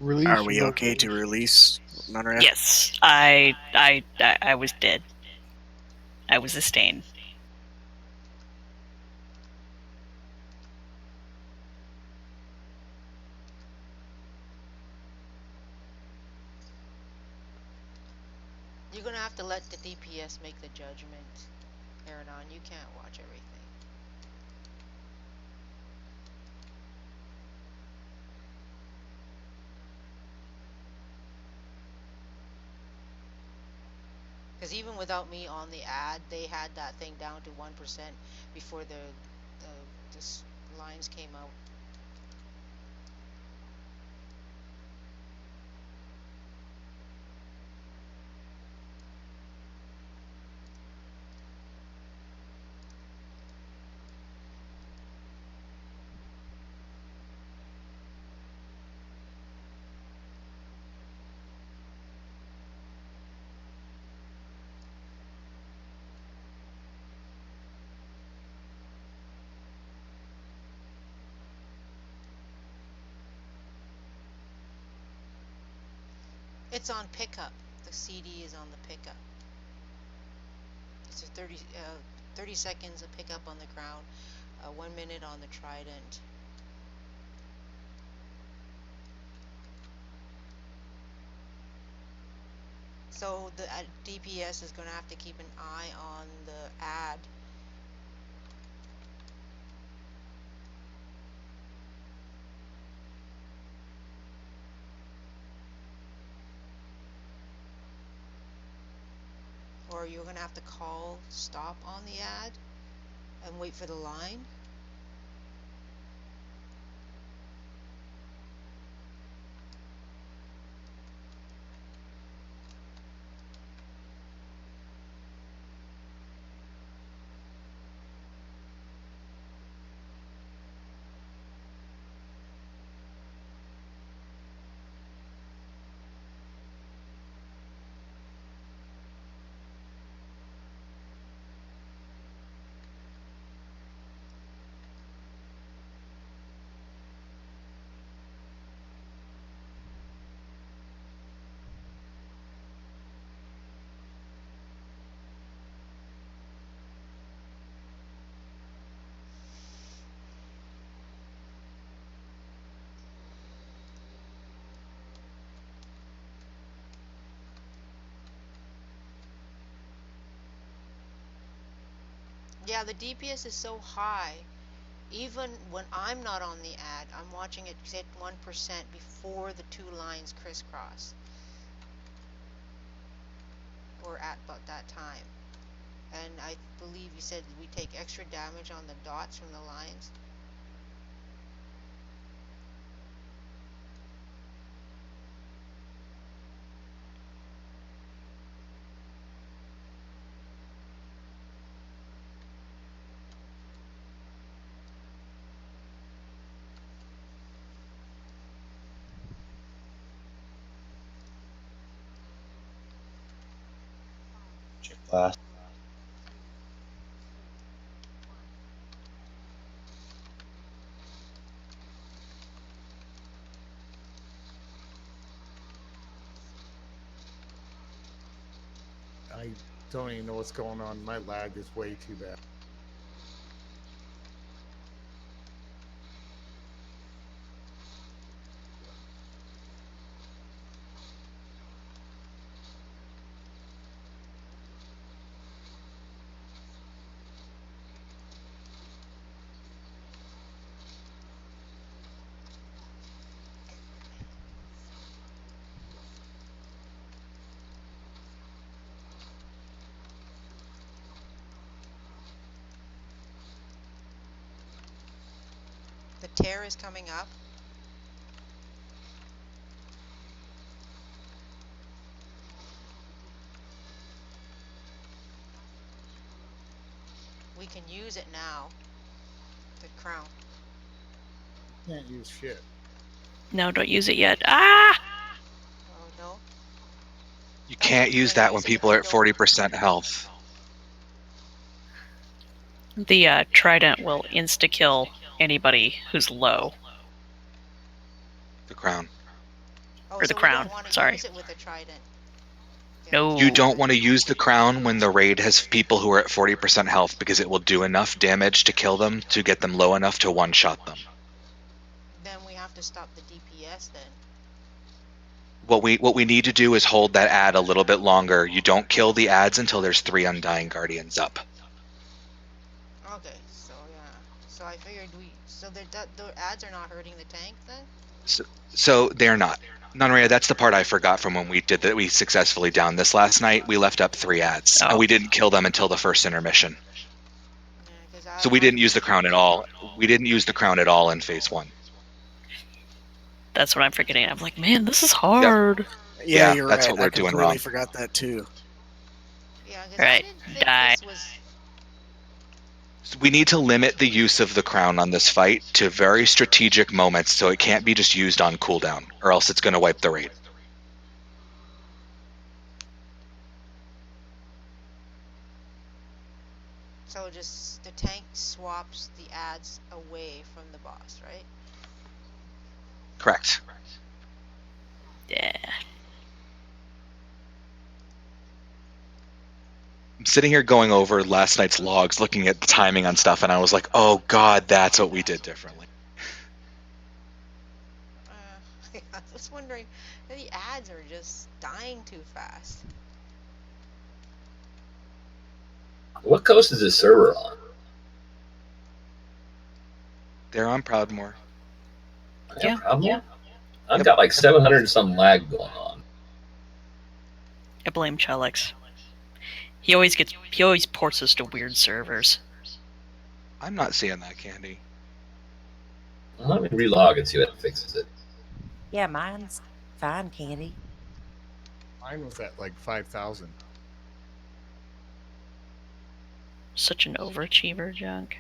Release. Are we your okay to location. release Nunrat? Yes, I was dead. I was a stain. You're gonna have to let the DPS make the judgment, Aranon. You can't watch everything. Because even without me on the ad, they had that thing down to 1% before the lines came out. It's on pickup. The CD is on the pickup. It's a 30 seconds of pickup on the crown, 1 minute on the trident. So the DPS is going to have to keep an eye on the ad. Or you're going to have to call stop on the ad and wait for the line. Yeah, the DPS is so high. Even when I'm not on the ad, I'm watching it hit 1% before the two lines crisscross. Or at about that time. And I believe you said we take extra damage on the dots from the lines. Check class. I don't even know what's going on. My lag is way too bad. The tear is coming up. We can use it now. The crown. Can't use shit. No, don't use it yet. Ah! Oh no. You Oh, can't you're use gonna that when use it if people you are at don't. 40% health. The trident will insta-kill anybody who's low. The crown. Oh, Or the so we crown, don't want to sorry. use it with the trident. No. You don't want to use the crown when the raid has people who are at 40% health because it will do enough damage to kill them to get them low enough to one-shot them. Then we have to stop the DPS then. What we need to do is hold that ad a little bit longer. You don't kill the ads until there's 3 Undying Guardians up. Okay, so yeah. So I figured so the ads are not hurting the tank then? So they're not. Nonria, that's the part I forgot from when we did that. We successfully downed this last night. We left up 3 ads, and Oh. we didn't kill them until the first intermission. Yeah, 'cause So we didn't use the crown at all. We didn't use the crown at all in phase 1. That's what I'm forgetting. I'm like, man, this is hard. Yeah, Yeah, you're that's right. what we're I doing completely wrong. forgot that too. Yeah, because Right, I didn't think die. this was. So we need to limit the use of the crown on this fight to very strategic moments, so it can't be just used on cooldown, or else it's going to wipe the raid. So just the tank swaps the ads away from the boss, right? Correct. Yeah. I'm sitting here going over last night's logs, looking at the timing on stuff, and I was like, oh god, that's what we did differently. I was wondering, the ads are just dying too fast. What coast is this server on? They're on Proudmoore. Yeah. Yeah. I've Yep. got like 700 and some lag going on. I blame Chalex. He always ports us to weird servers. I'm not seeing that, Candy. Let me relog and see what fixes it. Yeah, mine's fine, Candy. Mine was at like 5,000. Such an overachiever, Junk.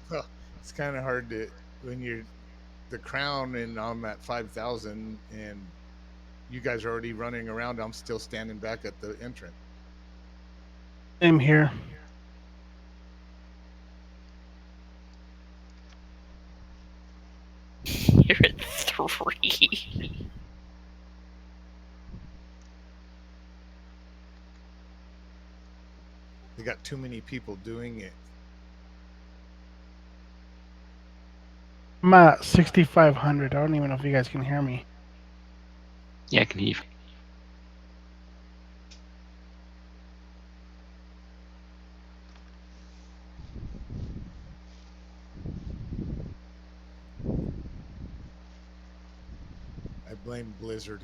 Well, it's kind of hard to when you're the crown and I'm at 5,000 and you guys are already running around. I'm still standing back at the entrance. Same here. You're at 3. They got too many people doing it. I'm at 6,500. I don't even know if you guys can hear me. Yeah, I can hear you. I blame Blizzard.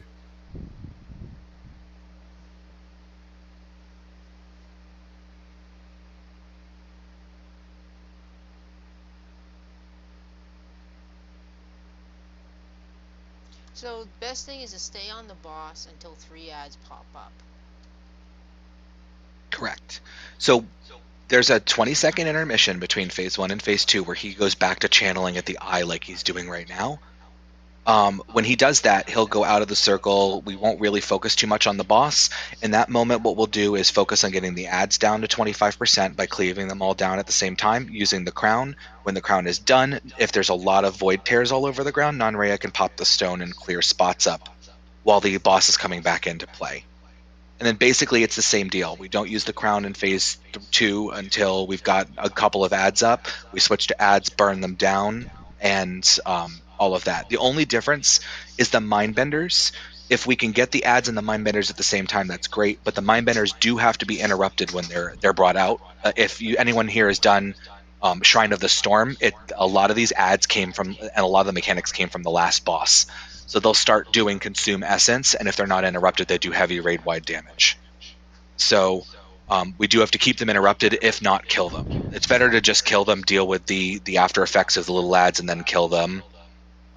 So the best thing is to stay on the boss until 3 ads pop up. Correct. So there's a 20-second intermission between phase 1 and phase 2 where he goes back to channeling at the eye like he's doing right now. When he does that, he'll go out of the circle. We won't really focus too much on the boss. In that moment, what we'll do is focus on getting the ads down to 25% by cleaving them all down at the same time using the crown. When the crown is done, if there's a lot of void tears all over the ground, Nonraya can pop the stone and clear spots up while the boss is coming back into play. And then basically it's the same deal. We don't use the crown in phase 2 until we've got a couple of ads up. We switch to ads, burn them down, and all of that. The only difference is the mindbenders. If we can get the ads and the mindbenders at the same time, that's great. But the mindbenders do have to be interrupted when they're brought out. If anyone here has done Shrine of the Storm, a lot of these ads came from, and a lot of the mechanics came from the last boss. So they'll start doing consume essence, and if they're not interrupted, they do heavy raid wide damage. So we do have to keep them interrupted, if not kill them. It's better to just kill them, deal with the after effects of the little ads, and then kill them,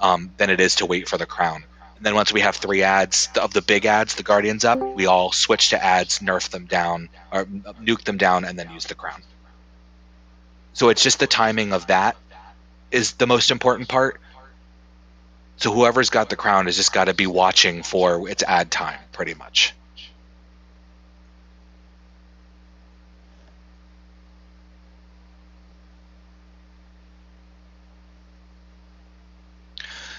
than it is to wait for the crown. And then once we have 3 ads of the big ads, the guardians up, we all switch to ads, nerf them down, or nuke them down, and then use the crown. So it's just the timing of that is the most important part. So whoever's got the crown has just got to be watching for its ad time, pretty much.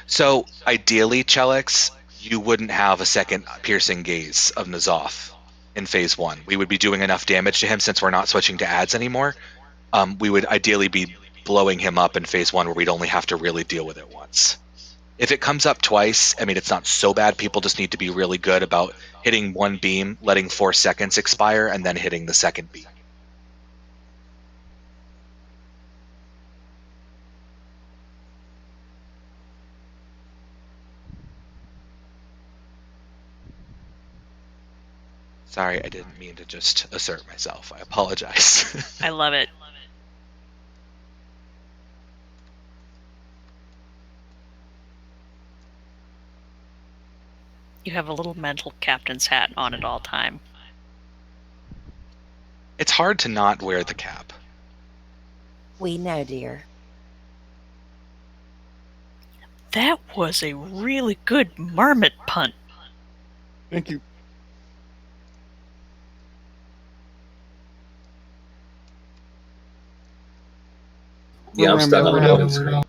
So ideally, Chelix, you wouldn't have a second piercing gaze of N'Zoth in phase 1. We would be doing enough damage to him since we're not switching to ads anymore. We would ideally be blowing him up in phase 1 where we'd only have to really deal with it once. If it comes up twice, I mean, it's not so bad. People just need to be really good about hitting one beam, letting 4 seconds expire, and then hitting the second beam. Sorry, I didn't mean to just assert myself. I apologize. I love it. You have a little mental captain's hat on at all time. It's hard to not wear the cap. We know, dear. That was a really good marmot punt. Thank you. Yeah, I'm stuck on the Remember loading screen.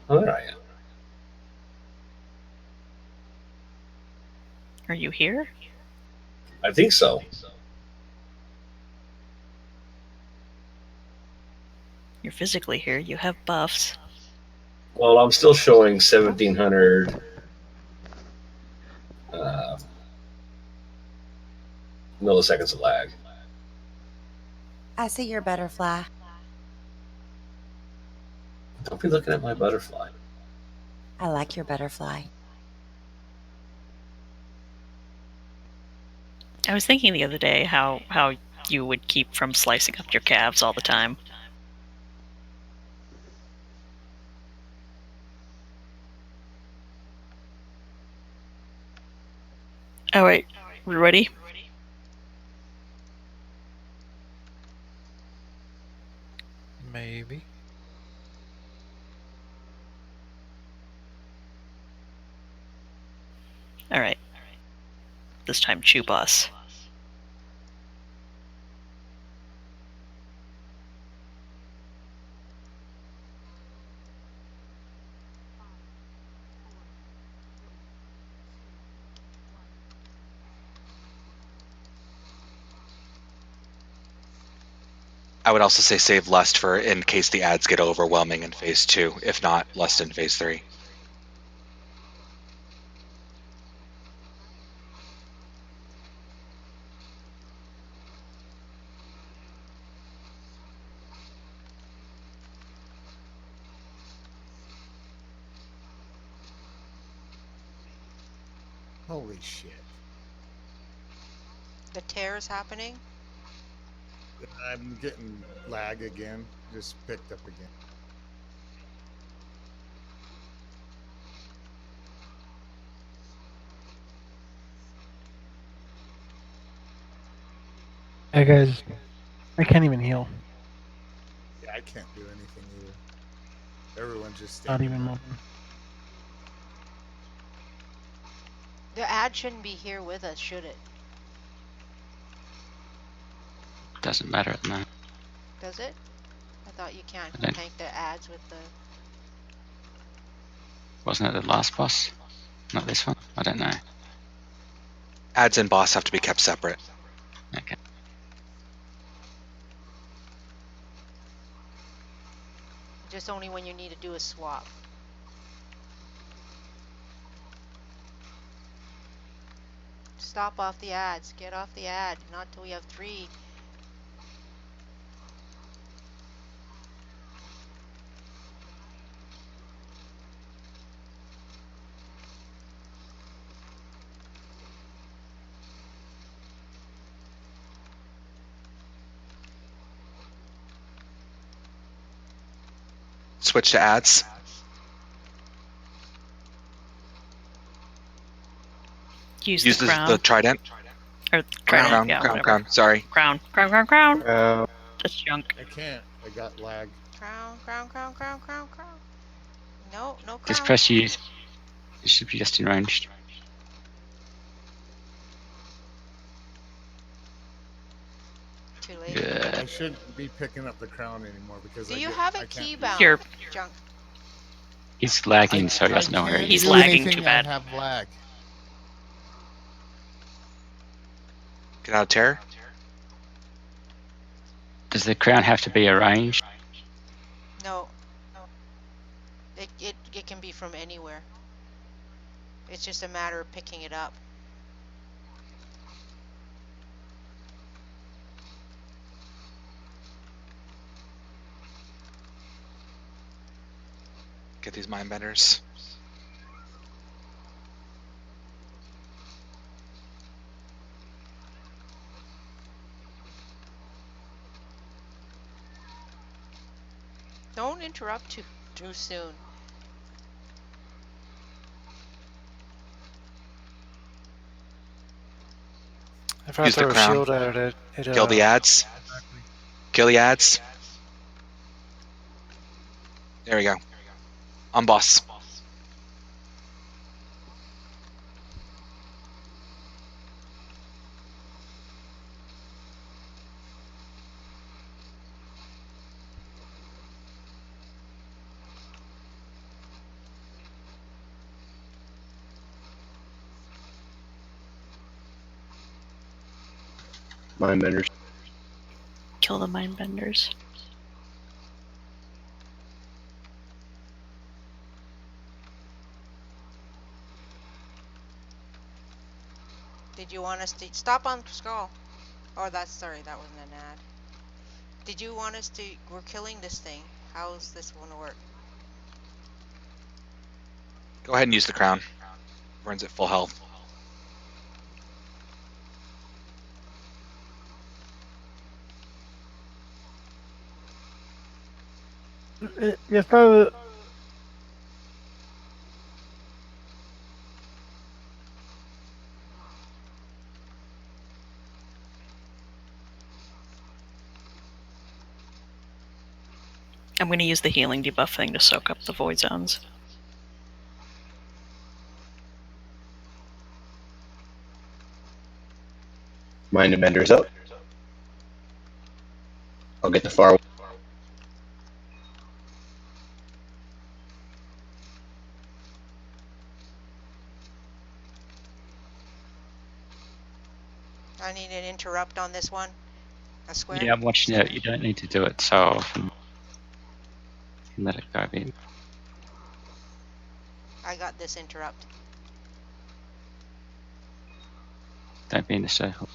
Oh, there I am. Are you here? I think so. You're physically here. You have buffs. Well, I'm still showing 1,700 milliseconds of lag. I see your butterfly. Don't be looking at my butterfly. I like your butterfly. I was thinking the other day how you would keep from slicing up your calves all the time. All right, we ready? Maybe. All right. This time, chew boss. I would also say save Lust for in case the ads get overwhelming in phase 2. If not, Lust in phase 3. Holy shit. The tear's happening. I'm getting lag again. Just picked up again. Hey guys, I can't even heal. Yeah, I can't do anything either. Everyone's just Not standing even there. moving. The ad shouldn't be here with us, should it? Doesn't matter at the moment. Does it? I thought you can't I don't- tank the ads with the... Wasn't it the last boss? Not this one? I don't know. Ads and boss have to be kept separate. Okay. Just only when you need to do a swap. Stop off the ads. Get off the ad. Not till we have 3. Switch to ads. Use Use the the crown. trident. Or Crown, trident, yeah, crown, whatever. crown. Sorry. Crown. That's junk. I can't. I got lag. Crown. No, no crown. Just press use. It should be just in range. Too late. Yeah. I shouldn't be picking up the crown anymore because Do I you get, have I it can't key do bound? Here. Junk. He's lagging, so he doesn't know where can't he He's is. do lagging anything, too bad. I have lag. Get out of terror. Does the crown have to be arranged? No. It can be from anywhere. It's just a matter of picking it up. Get these mind benders. Don't interrupt too soon. If I Use the throw a crown. shield at it, Kill the ads. Kill the ads. There we go. On boss. Mindbenders. Kill the mind benders. Did you want us to stop on skull? Oh, that's sorry, that wasn't an ad. Did you want us to? We're killing this thing. How's this going to work? Go ahead and use the crown. Runs at full health. Yes, probably. I'm going to use the healing debuff thing to soak up the void zones. Mindbenders up. I'll get the far. I need an interrupt on this one. A square. Yeah, I'm watching it. You don't need to do it so often. Let it go a bit. I got this interrupt. Don't be in the circle.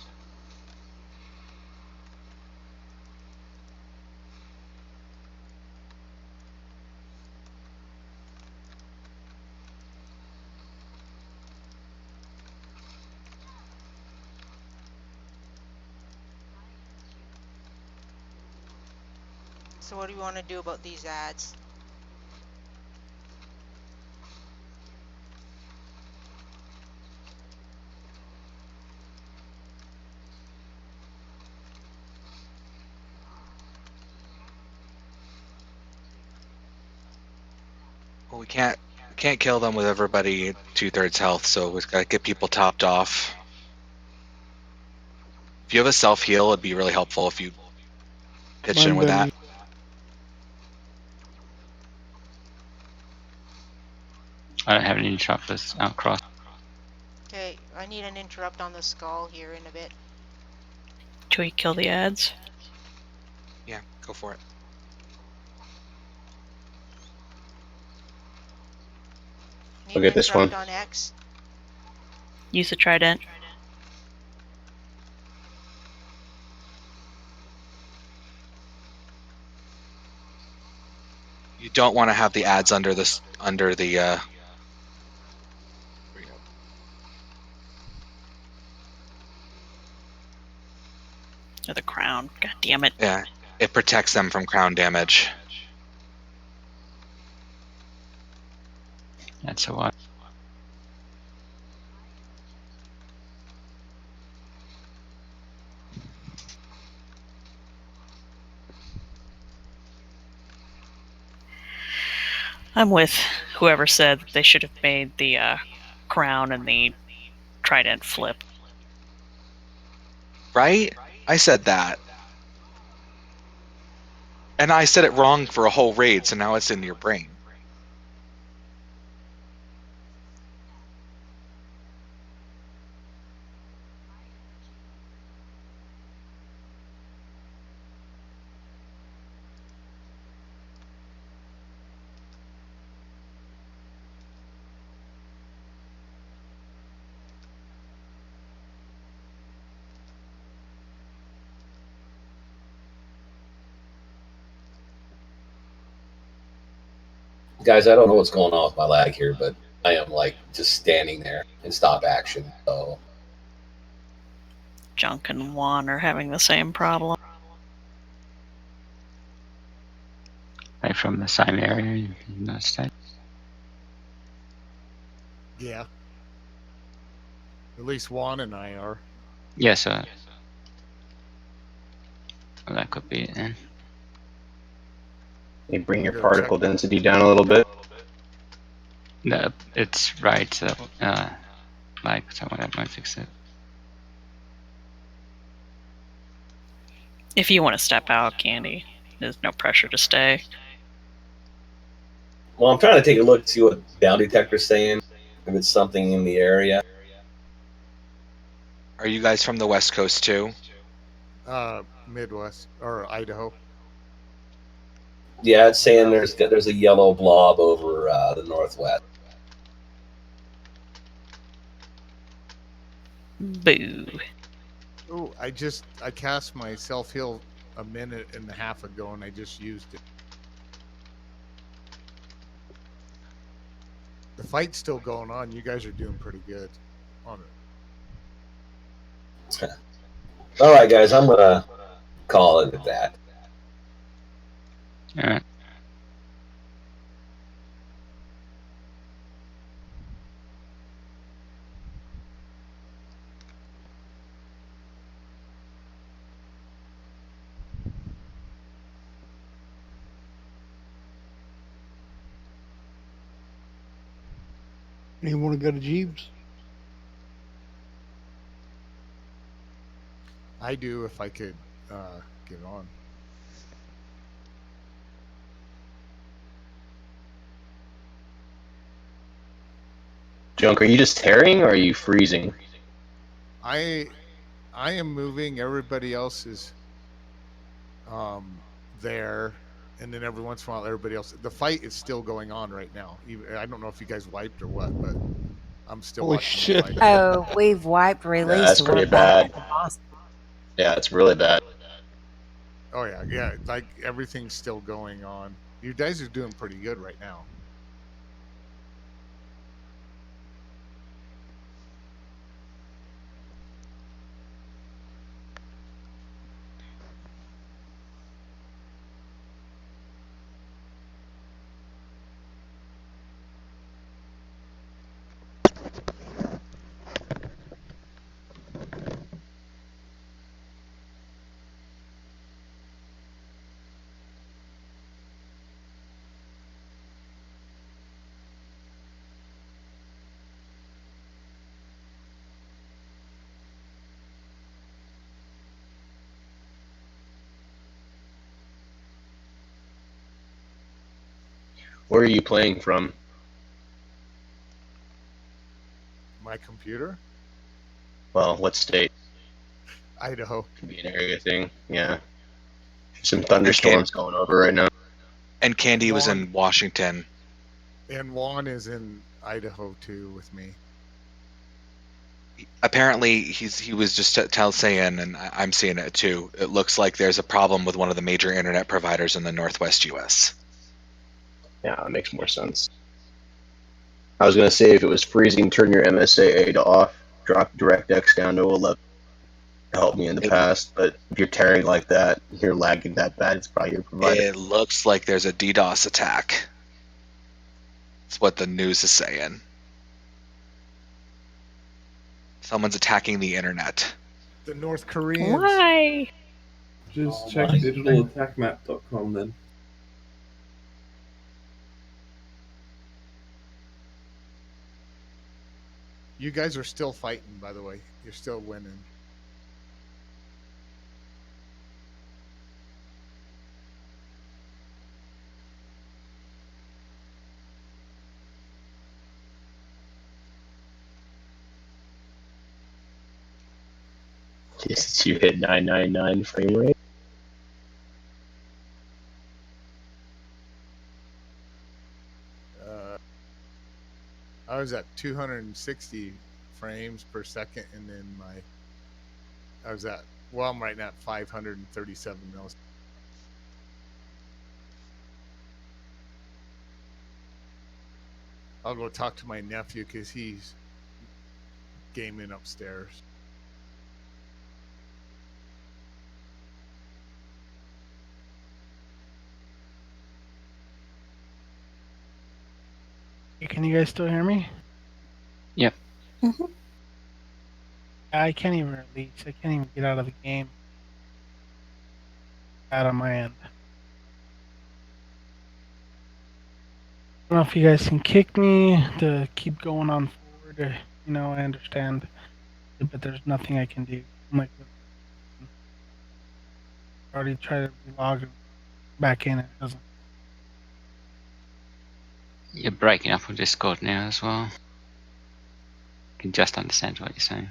So what do you want to do about these ads? Well, we can't kill them with everybody 2/3 health, so we've got to get people topped off. If you have a self heal, it'd be really helpful if you pitch in with that. Mindbenders. I don't have any interrupters out cross. Okay, I need an interrupt on the skull here in a bit. Do we kill the ads? Yeah, go for it. Need I'll an get this interrupt one. on X. Use the trident. You don't want to have the ads under this under the. Or the crown. God damn it. Yeah, it protects them from crown damage. That's alright. I'm with whoever said they should have made the crown and the trident flip. Right? I said that. And I said it wrong for a whole raid, so now it's in your brain. Guys, I don't know what's going on with my lag here, but I am like just standing there in stop action. So Junk and Juan are having the same problem. Like from the same area in the state. Yeah. At least Juan and I are. Yeah, so well, that could be it then. You bring your Go particle check. density down a little bit. No, it's right. So, like someone that might fix it. If you want to step out, Candy, there's no pressure to stay. well, I'm trying to take a look to see what down detector's saying. If it's something in the area. Are you guys from the West Coast too? Midwest or Idaho. Yeah, it's saying there's a yellow blob over the northwest. Boo. Oh, I cast my self heal a minute and a half ago, and I just used it. The fight's still going on. You guys are doing pretty good on it. All right, guys, I'm gonna call it at that. All right. You want to go to Jeeves? I do if I could get on. Junk, are you just tearing or are you freezing? I am moving. Everybody else is there, and then every once in a while, everybody else. The fight is still going on right now. I don't know if you guys wiped or what, but I'm still Holy watching shit. the fight. Oh, we've wiped release. That's We're pretty back bad. at the boss. Yeah, it's really bad. Oh yeah. Like everything's still going on. You guys are doing pretty good right now. Where are you playing from? My computer, Well, what state? Idaho. Could be an area thing. Yeah. Some And, thunderstorms going over right now. and Candy was Juan in Washington. and Juan is in Idaho too with me. Apparently, he was just saying, and I'm seeing it too. It looks like there's a problem with one of the major internet providers in the Northwest U.S. Yeah, that makes more sense. I was going to say if it was freezing, turn your MSAA to off, drop DirectX down to 11. It helped me in the past, but if you're tearing like that, you're lagging that bad, it's probably your provider. It looks like there's a DDoS attack. That's what the news is saying. Someone's attacking the internet. The North Koreans. Why? Just check digitalattackmap.com then. You guys are still fighting, by the way. You're still winning. Yes, you hit 999 frame rate. I was at 260 frames per second, and then I'm right now at 537 milliseconds. 。I'll go talk to my nephew because he's gaming upstairs. Can you guys still hear me? Yep. I can't even release. I can't even get out of the game. Out on my end. I don't know if you guys can kick me to keep going on forward. I understand, but there's nothing I can do. I'm like, I already tried to log back in. It doesn't. You're breaking up on Discord now as well. I can just understand what you're saying.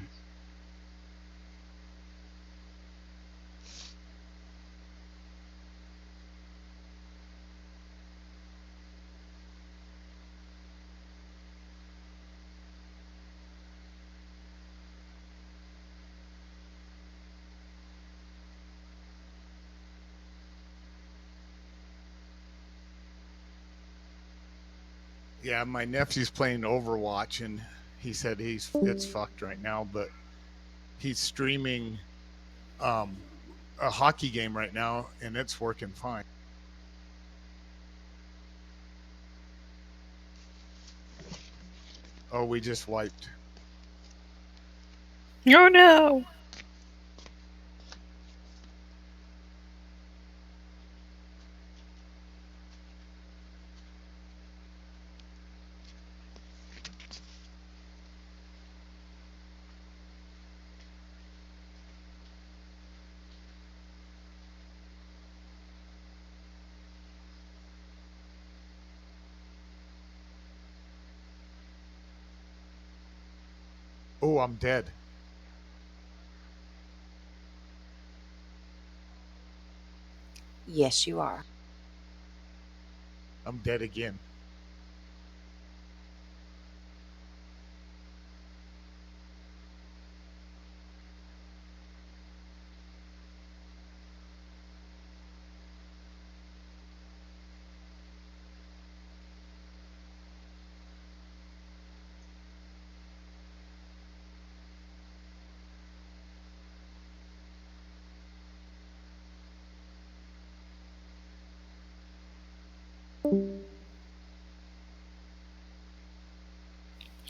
Yeah, my nephew's playing Overwatch, and he said it's fucked right now, but he's streaming a hockey game right now, and it's working fine. Oh, we just wiped. Oh no! Oh, I'm dead. Yes, you are. I'm dead again.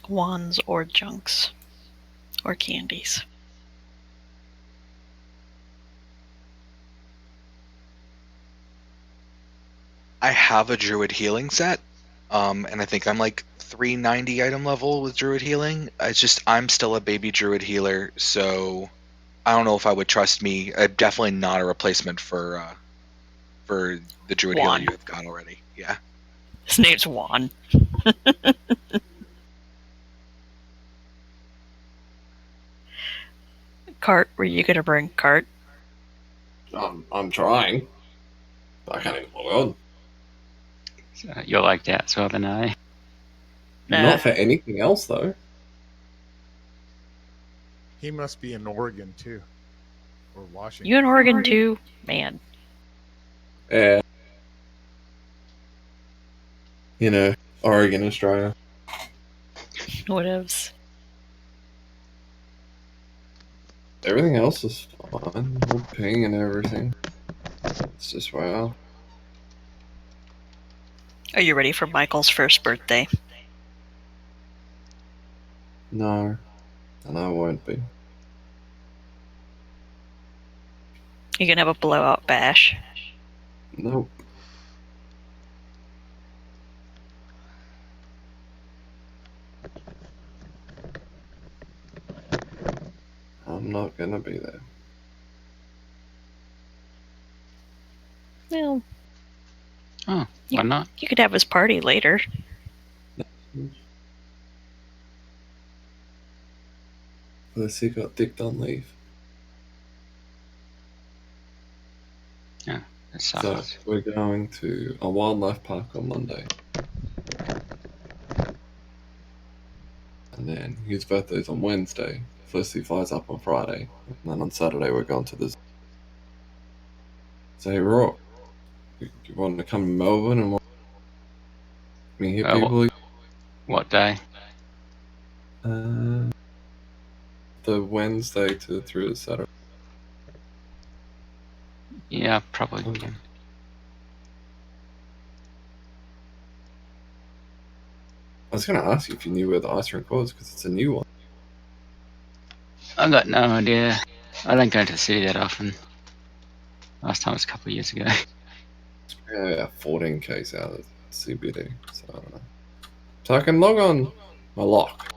Wands or junks. Or candies. I have a druid healing set, and I think I'm like 390 item level with druid healing. I'm still a baby druid healer, so I don't know if I would trust me. Definitely not a replacement for the druid healer Juan. you have got already. Yeah. His name's Juan. Cart, were you gonna bring Cart? I'm trying. I can't even log on. So you're logged out as well then, are you? Not for anything else though. He must be in Oregon too, or Washington. You in Oregon too? Man. Yeah. Oregon, Australia. Whatevs. Everything else is fine. We'll ping and everything. It's just wow. Are you ready for Michael's first birthday? No. And I won't be. You gonna have a blowout bash? Nope. I'm not gonna be there. Well, Oh, why not? you could have his party later. Lucy got dicked on leave. Yeah, that sucks. So we're going to a wildlife park on Monday. And then his birthday's on Wednesday. Felicity flies up on Friday. And then on Saturday we're going to the zoo. So hey, Rock, you want to come to Melbourne and meet people? What What day? The Wednesday through the Saturday. Yeah, probably. Okay. I was going to ask you if you knew where the ice rink was, because it's a new one. I got no idea. I don't go to the city that often. Last time was a couple of years ago. Yeah, 14k's out of CBD, so I don't know. So I can log on my lock.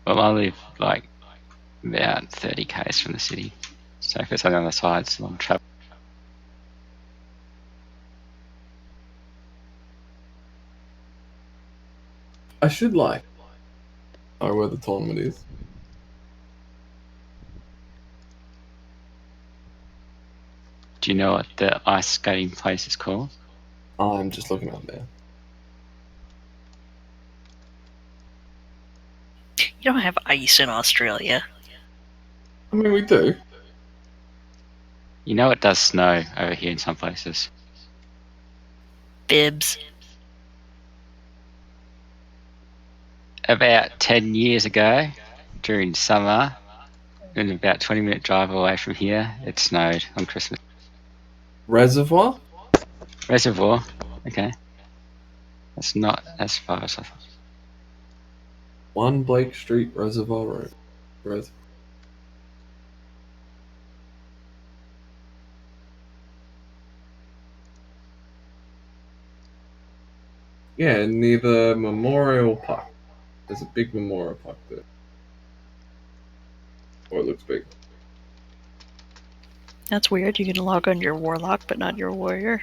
Well, I live like about 30 k's from the city, so if it's on the other side, it's a long travel. I should know where the tournament is. Do you know what the ice skating place is called? I'm just looking up now. You don't have ice in Australia. I mean, we do. You know it does snow over here in some places. Bibs. About 10 years ago, during summer, and about 20-minute drive away from here, it snowed on Christmas. Reservoir? Reservoir? Okay. That's not as far as I thought. 1 Blake Street, Reservoir Road. Yeah, near the Memorial Park. There's a big Memorial Park there. Or it looks big. That's weird. You can log on your warlock, but not your warrior.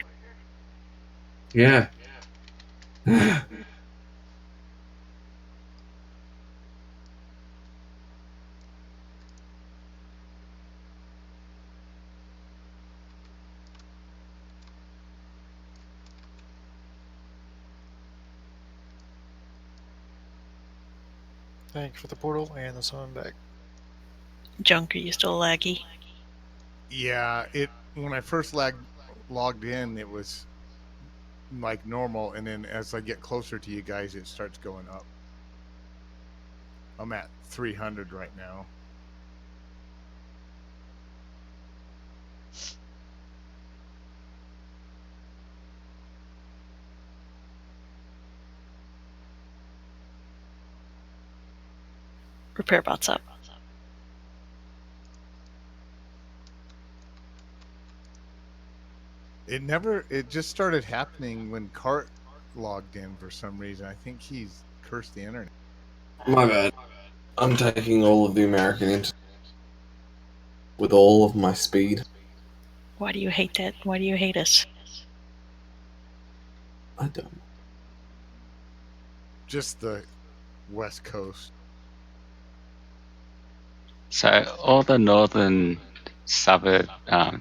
Yeah. Thanks for the portal and the summon back. Junk, are you still laggy? Yeah, when I first logged in, it was like normal, and then as I get closer to you guys, it starts going up. I'm at 300 right now. Repair bot's up. It just started happening when Cart logged in for some reason. I think he's cursed the internet. My bad. I'm taking all of the American internet with all of my speed. Why do you hate that? Why do you hate us? I don't. Just the West Coast. So all the northern suburb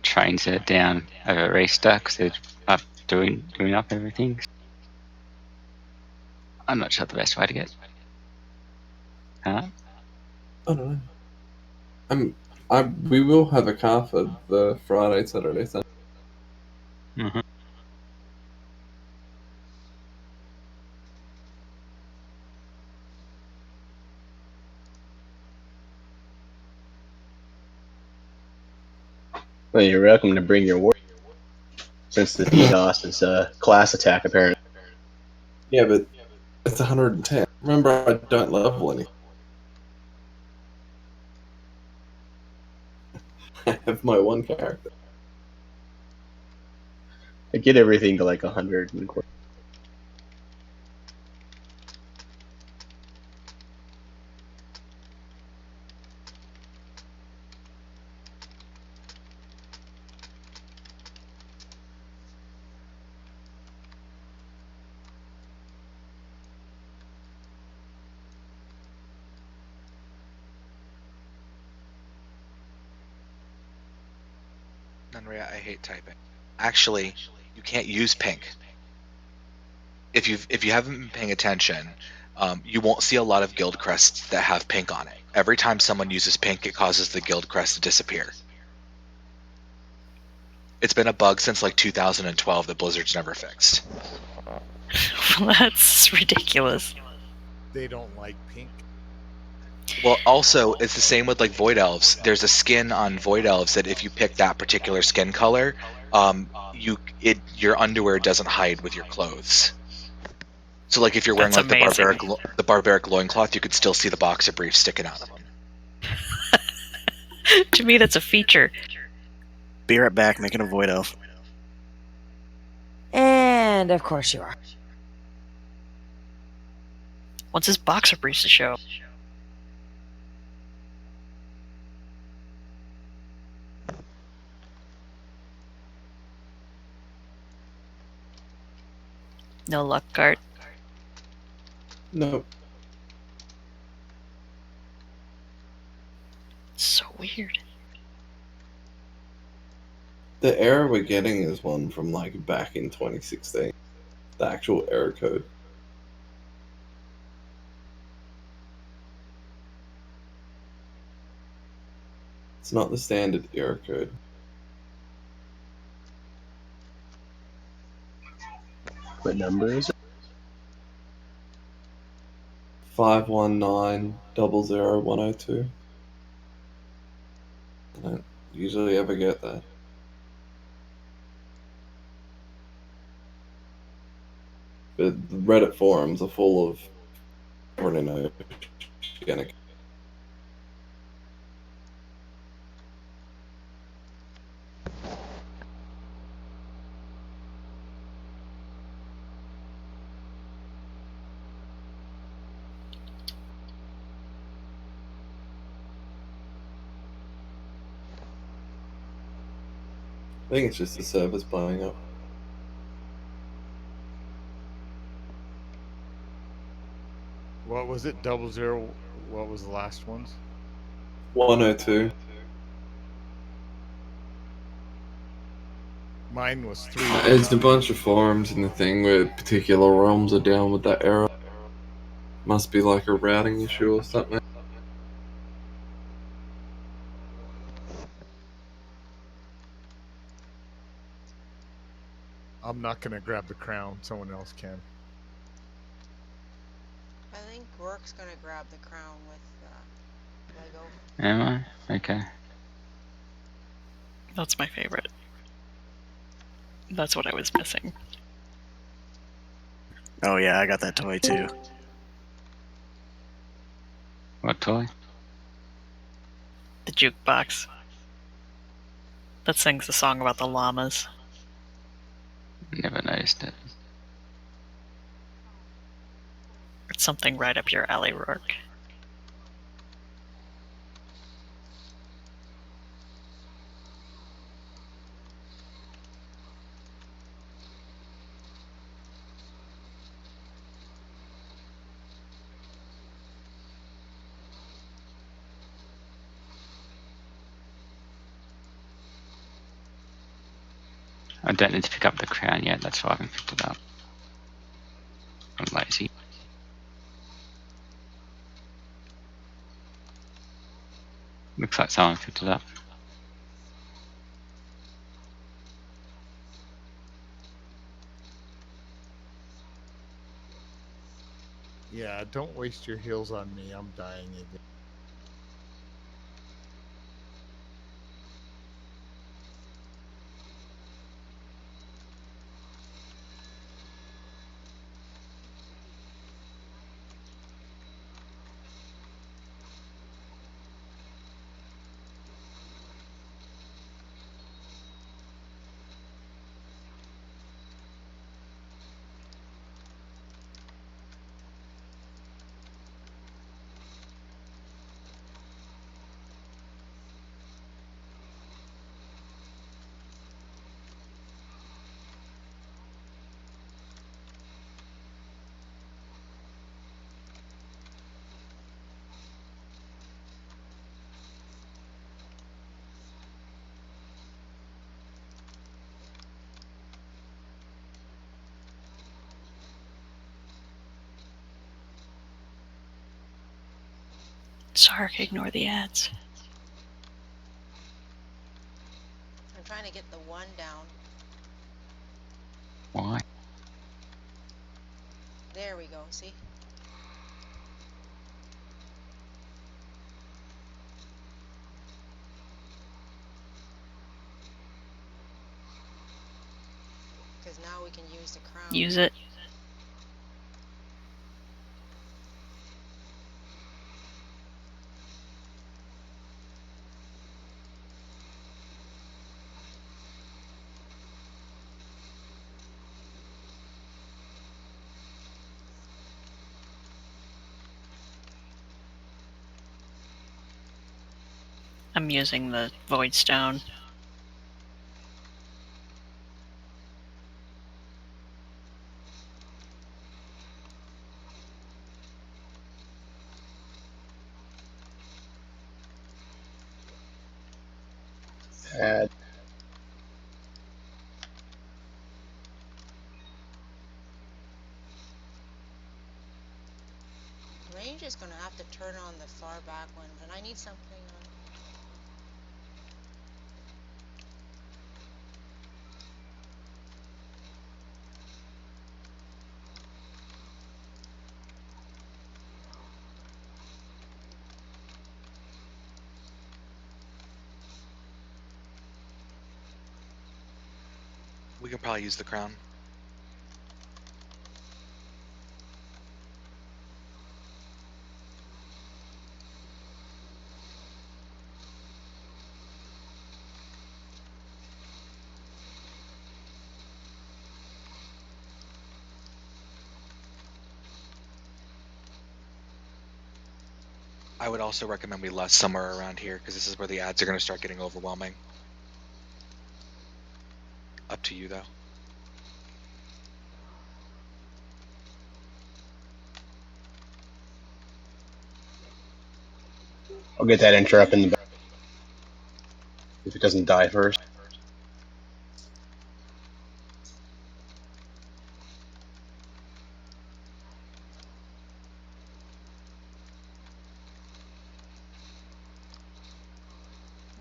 trains are down over Easter because they're up doing up everything. I'm not sure the best way to get. Huh? I don't know. We will have a car for the Friday, Saturday, Sunday. Mm-hmm. Well, you're welcome to bring your war. Since the DDoS is a class attack, apparently. Yeah, but it's 110. Remember, I don't level anything. I have my one character. I get everything to like 100 and Nunria, I hate typing. Actually, you can't use pink. If you haven't been paying attention, you won't see a lot of guild crests that have pink on it. Every time someone uses pink, it causes the guild crest to disappear. It's been a bug since like 2012 that Blizzard's never fixed. That's ridiculous. They don't like pink. Well, also, it's the same with like Void Elves. There's a skin on Void Elves that if you pick that particular skin color, your underwear doesn't hide with your clothes. So, like, if you're wearing That's like amazing. the barbaric loincloth, you could still see the boxer briefs sticking out of them. To me, that's a feature. Be right back, making a void elf. And of course you are. What's his boxer briefs to show? No luck, Gart. No. So weird. The error we're getting is one from like back in 2016. The actual error code. It's not the standard error code. What number is it? 51900102. I don't usually ever get that. But the Reddit forums are full of already know organic. I think it's just the servers blowing up. What was it? 00. What was the last ones? 102. Mine was 3. It's a bunch of forums in the thing where particular realms are down with that error. Must be like a routing issue or something. I'm not gonna grab the crown. Someone else can. I think Rourke's gonna grab the crown with Lego. Am I? Okay. That's my favorite. That's what I was missing. Oh yeah, I got that toy too. What toy? The jukebox. That sings a song about the llamas. Never noticed it. It's something right up your alley, Rourke. I don't need to pick up the crown yet, that's why I haven't picked it up. I'm lazy. Looks like someone picked it up. Yeah, don't waste your heals on me. I'm dying again. Sark, ignore the ads. I'm trying to get the one down. Why? There we go, see? Because now we can use the crown. Use it. I'm using the void stone. Add. Range is going to have to turn on the far back one, and I need something on. We can probably use the crown. I would also recommend we less somewhere around here because this is where the ads are going to start getting overwhelming. Up to you, though. I'll get that enter up in the back. If it doesn't die first.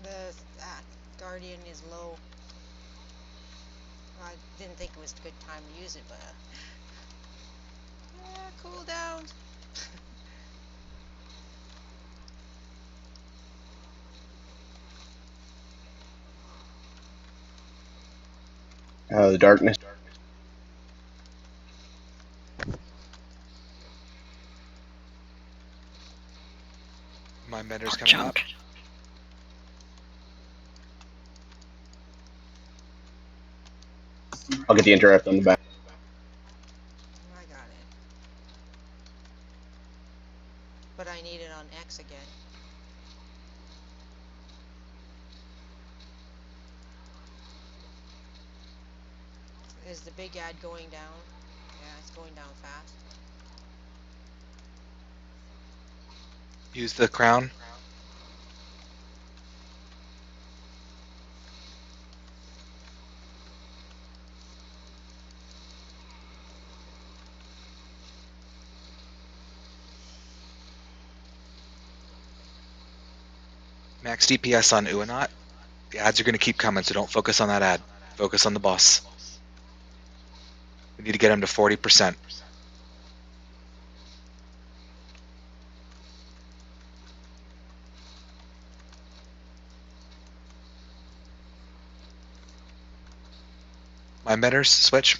The Guardian is low. I didn't think it was a good time to use it, but cool down. The darkness. My mentor's More coming up. junk. I'll get the interrupt on the back. I got it. But I need it on X again. Is the big ad going down? Yeah, it's going down fast. Use the crown. Max DPS on Uanot. The ads are going to keep coming, so don't focus on that ad. Focus on the boss. We need to get him to 40%. My mentors, switch.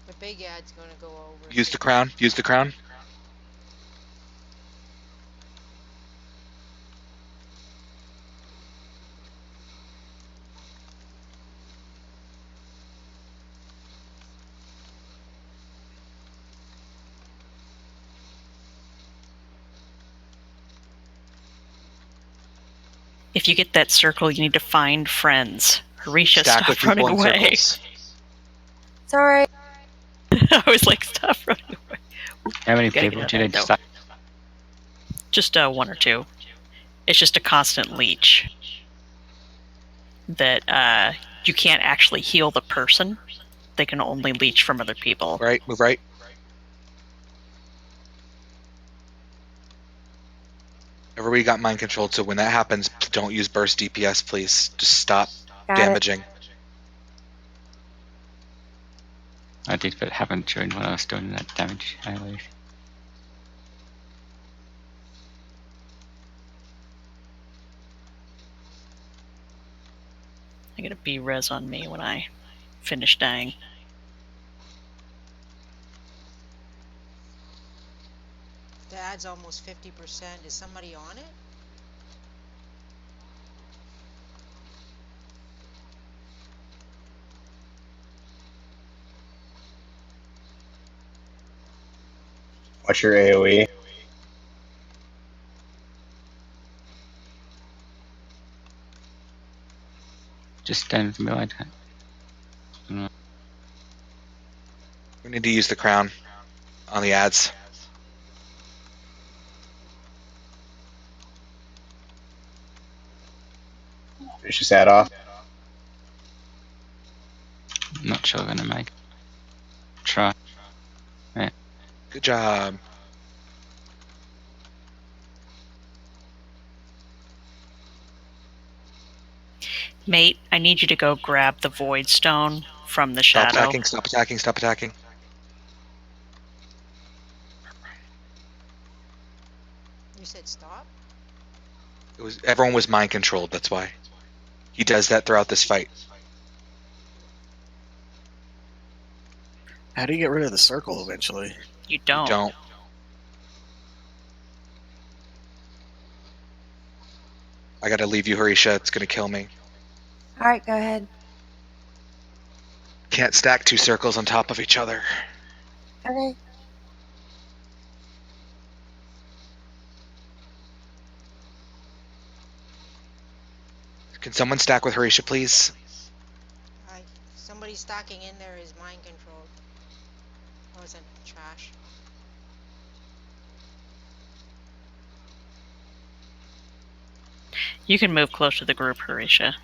The big ad's going to go over. Use the crown. Use the crown. If you get that circle, you need to find friends. Horisha, Stack stop with people running in away. circles. Sorry. I was like, stop running away. How many Gotta people get do you out need to of start? Just one or two. It's just a constant leech that you can't actually heal the person, they can only leech from other people. Right, move right. Everybody got mind controlled, so when that happens, don't use burst DPS, please. Just stop Got damaging. I did, but it happened during when I was doing that damage. Anyways. I get a B res on me when I finish dying. The ad's almost 50%. Is somebody on it? Watch your AoE. Just stand with me like that. We need to use the crown on the ads. Finish this ad off. I'm not sure I'm gonna make it. Try. Yeah. Good job. Mate, I need you to go grab the void stone from the Stop shadow. attacking, stop attacking, stop attacking. You said stop? Everyone was mind controlled, that's why. He does that throughout this fight. How do you get rid of the circle eventually? You don't. Don't. I gotta leave you, Harisha. It's gonna kill me. Alright, go ahead. Can't stack two circles on top of each other. Okay. Can someone stack with Harisha, please? Somebody stacking in there is mind controlled. Oh, it's trash. You can move close to the group, Harisha.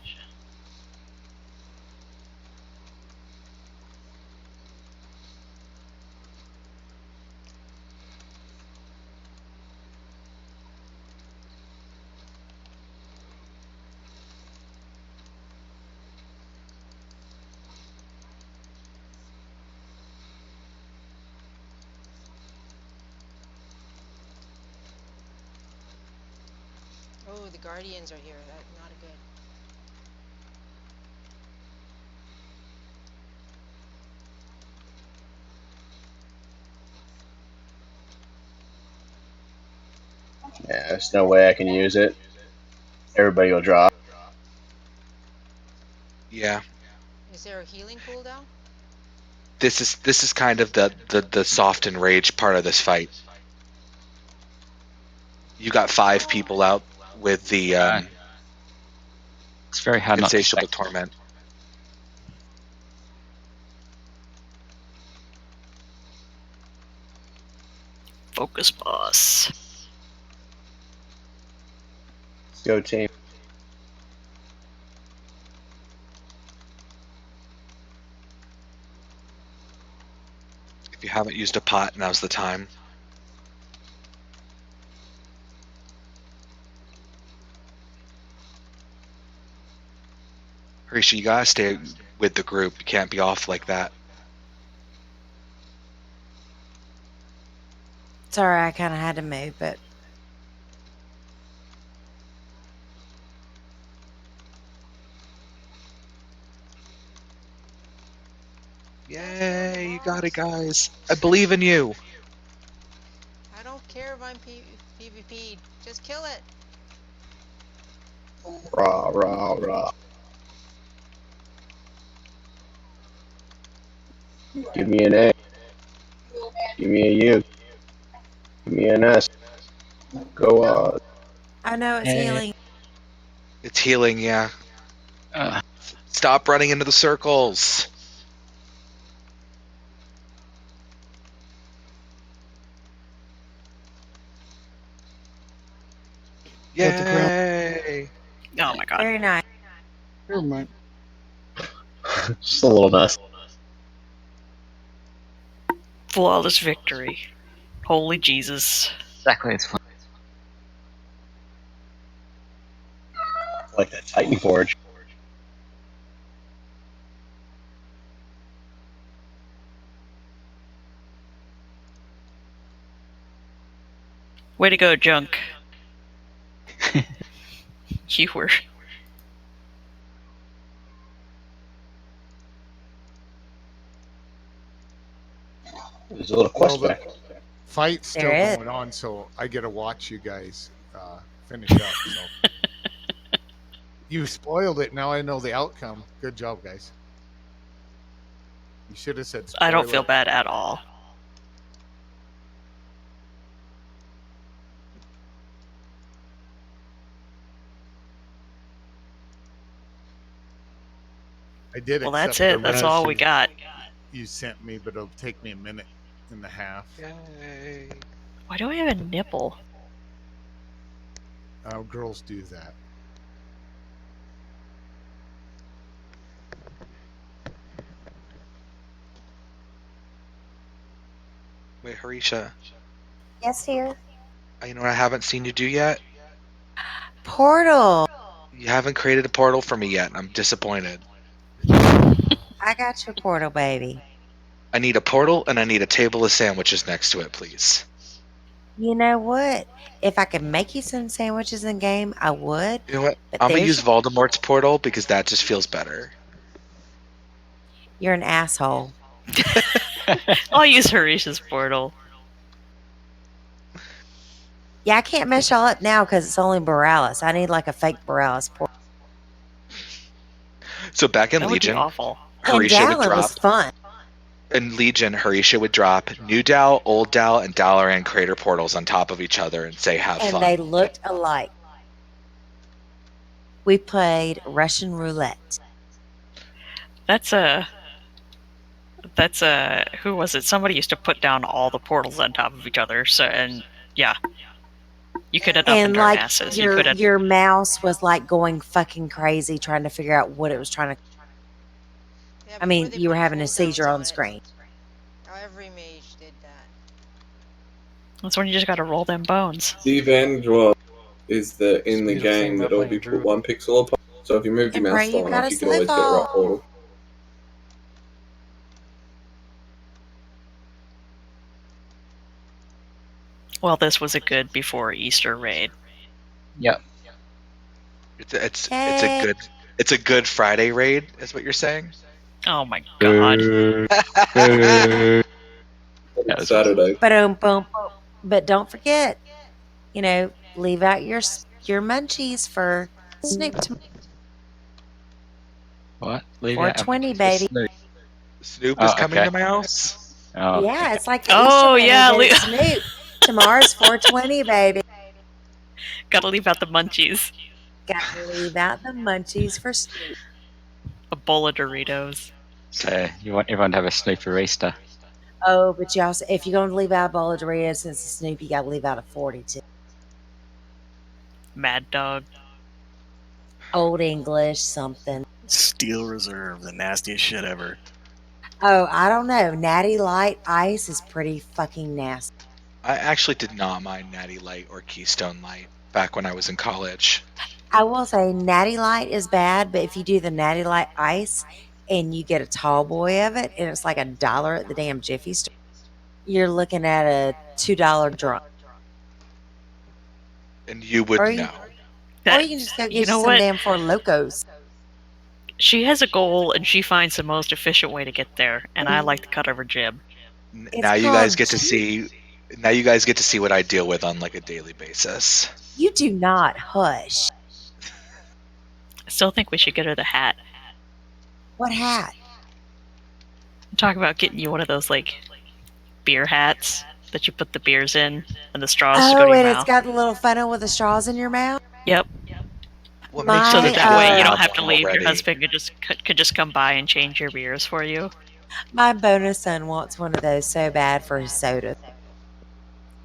Oh, the guardians are here. That's not good. Yeah, there's no way I can use it. Everybody will drop. Yeah. Is there a healing cooldown? This is kind of the soft and rage part of this fight. You got 5 people out with the It's very hard not to insatiable stack. torment. Focus boss. Let's go, team. If you haven't used a pot, now's the time. Harisha, you gotta stay with the group. You can't be off like that. Sorry, I kind of had to move, but Yay, you got it, guys. I believe in you. I don't care if I'm PvP'd. Just kill it. Rah, rah, rah. Give me an A. Give me a U. Give me an S. Go on. I know it's healing. It's healing, yeah. Stop running into the circles. Got the crown. Yay! Oh my god. Very nice. Never mind. Just a little mess. Flawless victory. Holy Jesus. Exactly, it's fine. Like that Titan Forge. Way to go, Junk. You were. There's a little quest the back. fight's still There is. going on, so I get to watch you guys finish up. So you spoiled it. Now I know the outcome. Good job, guys. You should have said spoiler. I don't feel bad at all. I did. Well, that's accept it. the That's all we recipe got. you sent me, but it'll take me a minute and a half. Yay. Why do I have a nipple? Girls do that. Wait, Harisha. Yes, dear. You know what I haven't seen you do yet? Portal. You haven't created a portal for me yet, and I'm disappointed. I got your portal, baby. I need a portal, and I need a table of sandwiches next to it, please. You know what? If I could make you some sandwiches in game, I would. You know what? But I'm going to there's use Voldemort's portal because that just feels better. you're an asshole. I'll use Harisha's portal. Yeah, I can't mess y'all up now because it's only Borealis. I need like a fake Borealis portal. So back in That would be Legion, awful. And Harisha would Dallin drop. was fun. In Legion, Harisha would drop New Dal, Old Dal, and Dalaran crater portals on top of each other and say, have And fun. they looked alike. We played Russian roulette. That's a who was it? Somebody used to put down all the portals on top of each other. So and yeah, you could end up in And dark like asses. You could your mouse was like going fucking crazy trying to figure out what it was trying to. Yeah, I mean, before they you were put having a cooldowns seizure on the it. screen. Every mage did that. That's when you just got to roll them bones. The advantage is that in the Speed of saying game about it'll playing be put Druid. 1 pixel apart. So if you move your And mouse pray far you got enough, a you can always get the right portal. Well, this was a good before Easter raid. Yep. It's Hey. a good Friday raid, is what you're saying? Oh my god. That was Saturday. But don't forget, leave out your munchies for Snoop tomorrow. what? Leave out 420, the baby. Snoop. Snoop is Oh, coming okay. to my house. Oh, Yeah, okay. it's like the Oh, Easter yeah, bunny, but it's Snoop. Tomorrow's 420, baby. Gotta leave out the munchies. Got to leave out the munchies for Snoop. A bowl of Doritos. So you want everyone to have a Snooperista. Oh, but you also, if you're going to leave out a bowl of Doritos since it's Snoop, you got to leave out a 42. Mad Dog. Old English, something. Steel Reserve, the nastiest shit ever. Oh, I don't know. Natty Light Ice is pretty fucking nasty. I actually did not mind Natty Light or Keystone Light back when I was in college. I will say Natty Light is bad, but if you do the Natty Light Ice and you get a tall boy of it, and it's like $1 at the damn Jiffy store, you're looking at a $2 drunk. And you would Or you- know. Or you can just go get you some what? damn Four Locos. She has a goal and she finds the most efficient way to get there, and I like the cut of her jib. Now you guys get to see. Now you guys get to see what I deal with on like a daily basis. You do not hush. I still think we should get her the hat. What hat? I'm talking about getting you one of those like beer hats that you put the beers in and the straws go to Oh, your and mouth. it's got the little funnel with the straws in your mouth? Yep. What My, makes So you that think way I you don't have to one leave. already? Your husband could just come by and change your beers for you. My bonus son wants one of those so bad for his soda.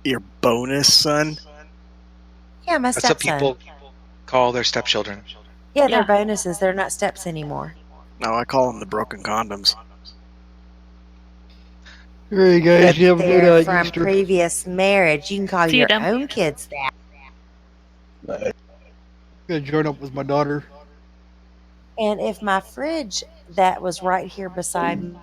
Your bonus son? Yeah, my That's what stepson. people call their stepchildren. Yeah, they're Yeah. bonuses. They're not steps anymore. No, I call them the broken condoms. All right, guys. But You have a they're good from Easter. previous marriage. You can call See you, your Dem. own kids that. Gonna join up with my daughter. And if my fridge that was right here beside me